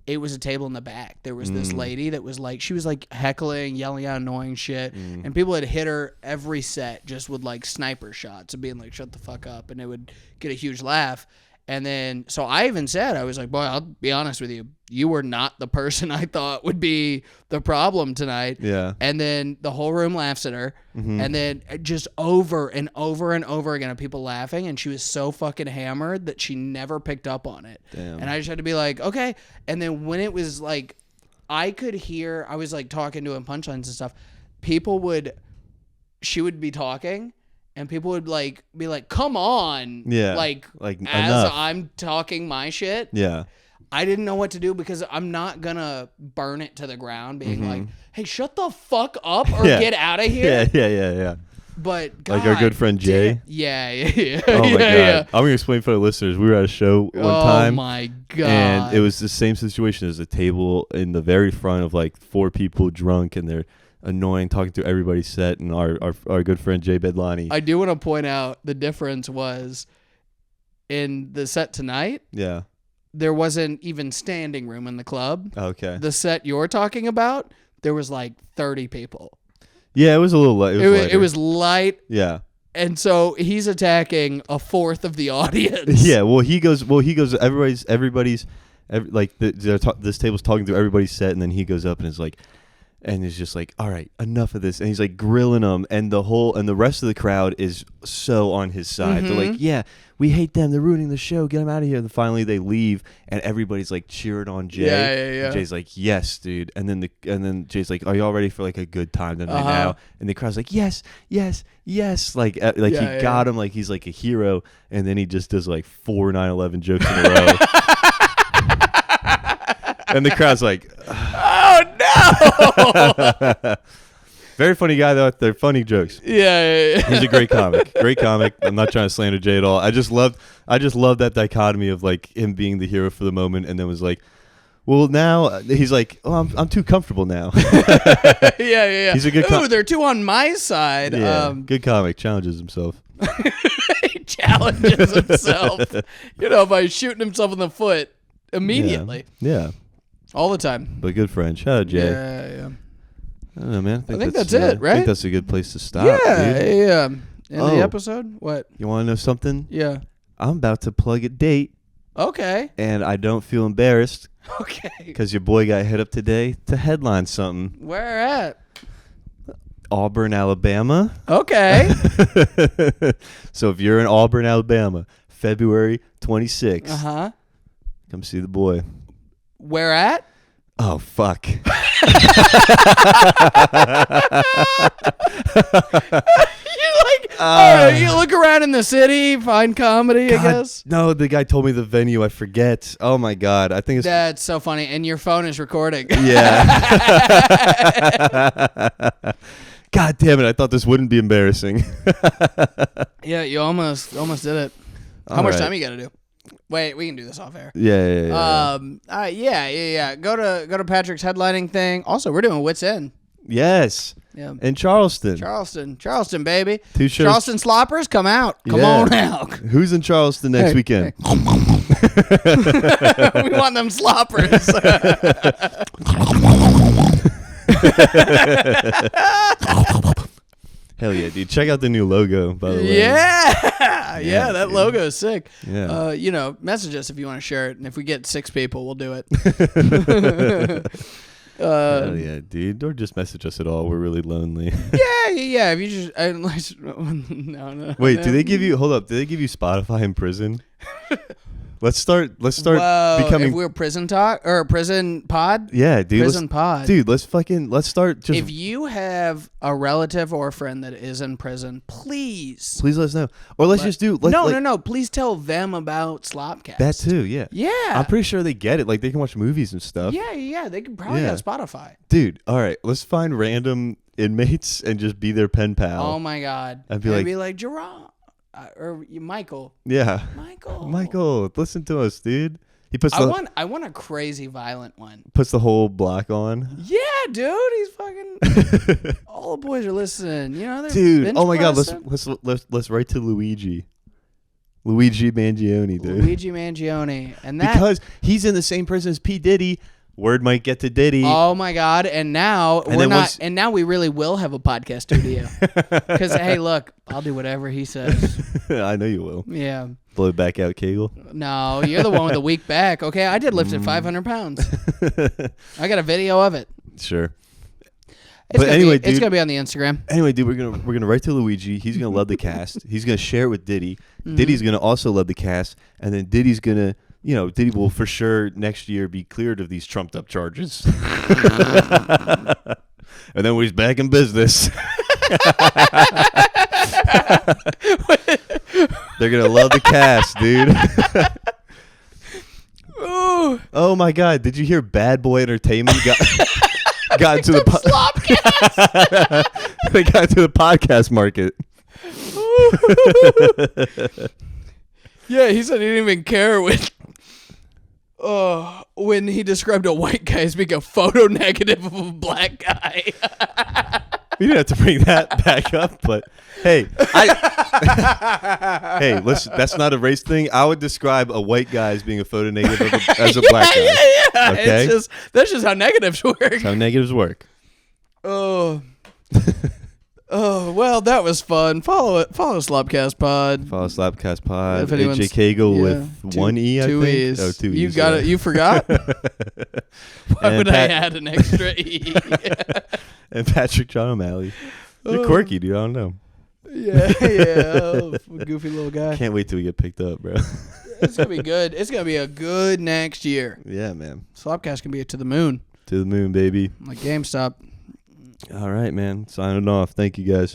Speaker 2: it was a table in the back. There was this lady that was like, she was like heckling, yelling out annoying shit, and people had hit her every set just with like sniper shots of being like, shut the fuck up, and it would get a huge laugh. And then, so I even said, I was like, boy, I'll be honest with you. You were not the person I thought would be the problem tonight.
Speaker 1: Yeah.
Speaker 2: And then the whole room laughs at her. Mm-hmm. And then just over and over and over again of people laughing. And she was so fucking hammered that she never picked up on it.
Speaker 1: Damn.
Speaker 2: And I just had to be like, okay. And then when it was like, I could hear, I was like talking to him, punchlines and stuff. She would be talking. And people would like be like, "Come on!"
Speaker 1: Yeah,
Speaker 2: like as
Speaker 1: enough.
Speaker 2: I'm talking my shit.
Speaker 1: Yeah,
Speaker 2: I didn't know what to do because I'm not gonna burn it to the ground, being like, "Hey, shut the fuck up or get out of here."
Speaker 1: Yeah.
Speaker 2: But God,
Speaker 1: like our good friend Jay.
Speaker 2: Yeah.
Speaker 1: Oh my God! I'm gonna explain for the listeners. We were at a show one time.
Speaker 2: Oh my God!
Speaker 1: And it was the same situation as a table in the very front of like 4 people drunk, and they're annoying, talking to everybody's set, and our good friend Jay Bedlani.
Speaker 2: I do want to point out the difference was in the set tonight.
Speaker 1: Yeah.
Speaker 2: There wasn't even standing room in the club.
Speaker 1: Okay.
Speaker 2: The set you're talking about, there was like 30 people.
Speaker 1: Yeah, it was a little light.
Speaker 2: It was light.
Speaker 1: Yeah.
Speaker 2: And so he's attacking a fourth of the audience.
Speaker 1: Yeah. Well, he goes. Everybody's. This table's talking through everybody's set, and then he goes up and is like. And is just like, all right, enough of this. And he's like grilling them, and the rest of the crowd is so on his side.
Speaker 2: Mm-hmm.
Speaker 1: They're like, yeah, we hate them. They're ruining the show. Get them out of here. And finally they leave, and everybody's like cheering on Jay.
Speaker 2: Yeah.
Speaker 1: And Jay's like, yes, dude. And then Jay's like, are y'all ready for like a good time tonight now? And the crowd's like, yes. Like he got him. Like he's like a hero. And then he just does like 4 9/11 jokes in a row. And the crowd's like, oh no! Very funny guy though. They're funny jokes.
Speaker 2: Yeah.
Speaker 1: He's a great comic. I'm not trying to slander Jay at all. I just love that dichotomy of like him being the hero for the moment, and then was like, well, now he's like, oh, I'm too comfortable now.
Speaker 2: Yeah.
Speaker 1: He's a good.
Speaker 2: They're too on my side.
Speaker 1: Yeah, good comic. Challenges himself.
Speaker 2: He challenges himself. By shooting himself in the foot immediately.
Speaker 1: Yeah.
Speaker 2: All the time.
Speaker 1: But good friend. Shout out Jay.
Speaker 2: Yeah.
Speaker 1: I don't know, man.
Speaker 2: I think that's it, right?
Speaker 1: I think that's a good place to stop.
Speaker 2: Yeah.
Speaker 1: Dude.
Speaker 2: In the episode? What?
Speaker 1: You want to know something?
Speaker 2: Yeah.
Speaker 1: I'm about to plug a date.
Speaker 2: Okay.
Speaker 1: And I don't feel embarrassed.
Speaker 2: Okay.
Speaker 1: Because your boy got hit up today to headline something.
Speaker 2: Where at?
Speaker 1: Auburn, Alabama.
Speaker 2: Okay.
Speaker 1: So if you're in Auburn, Alabama, February 26th, come see the boy.
Speaker 2: Where at?
Speaker 1: Oh, fuck.
Speaker 2: You look around in the city, find comedy, I guess.
Speaker 1: No, the guy told me the venue. I forget. Oh, my God. I think it's...
Speaker 2: That's so funny. And your phone is recording.
Speaker 1: Yeah. God damn it. I thought this wouldn't be embarrassing.
Speaker 2: Yeah, you almost did it. How much time you got to do? Wait, we can do this off air.
Speaker 1: Yeah.
Speaker 2: Go to Patrick's headlining thing. Also, we're doing Wits End.
Speaker 1: Yes.
Speaker 2: Yeah.
Speaker 1: In Charleston,
Speaker 2: baby.
Speaker 1: 2 shows.
Speaker 2: Charleston Sloppers, come out. Come on out.
Speaker 1: Who's in Charleston next weekend?
Speaker 2: We want them sloppers.
Speaker 1: Hell yeah, dude. Check out the new logo, by the way.
Speaker 2: Yeah, that logo is sick.
Speaker 1: Yeah.
Speaker 2: Message us if you want to share it. And if we get 6 people, we'll do it.
Speaker 1: Hell yeah, dude. Or just message us at all. We're really lonely.
Speaker 2: Yeah. If you just... no.
Speaker 1: Wait, do they give you... Hold up. Do they give you Spotify in prison? Let's start becoming...
Speaker 2: If we're prison talk or prison pod?
Speaker 1: Yeah, dude.
Speaker 2: Prison pod.
Speaker 1: Dude, let's start just...
Speaker 2: If you have a relative or a friend that is in prison, please
Speaker 1: let us know. Or let's just do...
Speaker 2: No. Please tell them about SlopCast.
Speaker 1: That too, yeah.
Speaker 2: Yeah.
Speaker 1: I'm pretty sure they get it. Like, they can watch movies and stuff.
Speaker 2: Yeah. They can probably have Spotify.
Speaker 1: Dude, all right. Let's find random inmates and just be their pen pal.
Speaker 2: Oh, my God.
Speaker 1: I'd
Speaker 2: be like Jerome. Or Michael.
Speaker 1: Yeah.
Speaker 2: Michael,
Speaker 1: listen to us, dude. He puts
Speaker 2: I want a crazy violent one.
Speaker 1: Puts the whole block on.
Speaker 2: Yeah, dude. He's fucking... all the boys are listening. They're
Speaker 1: dude. Oh my God.
Speaker 2: pressing.
Speaker 1: Let's write to Luigi Mangione, dude.
Speaker 2: Luigi Mangione, and
Speaker 1: because he's in the same prison as P. Diddy. Word might get to Diddy.
Speaker 2: Oh my God! And now we're not. And now we really will have a podcast studio. Because hey, look, I'll do whatever he says.
Speaker 1: I know you will.
Speaker 2: Yeah.
Speaker 1: Blow back out, Kegel.
Speaker 2: No, you're the one with the weak back. Okay, I did lift at 500 pounds. I got a video of it.
Speaker 1: Sure.
Speaker 2: But anyway, dude, it's gonna be on the Instagram.
Speaker 1: Anyway, dude, we're gonna write to Luigi. He's gonna love the cast. He's gonna share it with Diddy. Diddy's gonna also love the cast, and then Diddy's gonna. Diddy will for sure next year be cleared of these trumped up charges. And then when he's back in business, they're going to love the cast, dude. Oh, my God. Did you hear Bad Boy Entertainment got into the podcast? They got into the podcast market.
Speaker 2: Yeah, he said he didn't even care when he described a white guy as being a photo negative of a black guy.
Speaker 1: We didn't have to bring that back up, but hey, that's not a race thing. I would describe a white guy as being a photo negative as a black guy.
Speaker 2: Yeah.
Speaker 1: Okay,
Speaker 2: that's just how negatives work.
Speaker 1: That's how negatives work.
Speaker 2: Oh. Oh, well, that was fun. Follow SlopCast Pod.
Speaker 1: Follow SlopCast Pod.
Speaker 2: AJ
Speaker 1: Kegel with 1 E, I think.
Speaker 2: E's.
Speaker 1: Oh, 2 E's.
Speaker 2: You got it. You forgot? Why would I add an extra E?
Speaker 1: And Patrick John O'Malley. You're quirky, dude. I don't know.
Speaker 2: Yeah. Oh, goofy little guy.
Speaker 1: Can't wait till we get picked up, bro.
Speaker 2: It's going to be good. It's going to be a good next year.
Speaker 1: Yeah, man.
Speaker 2: SlopCast can be to the moon.
Speaker 1: To the moon, baby.
Speaker 2: Like GameStop.
Speaker 1: All right, man. Signing off. Thank you, guys.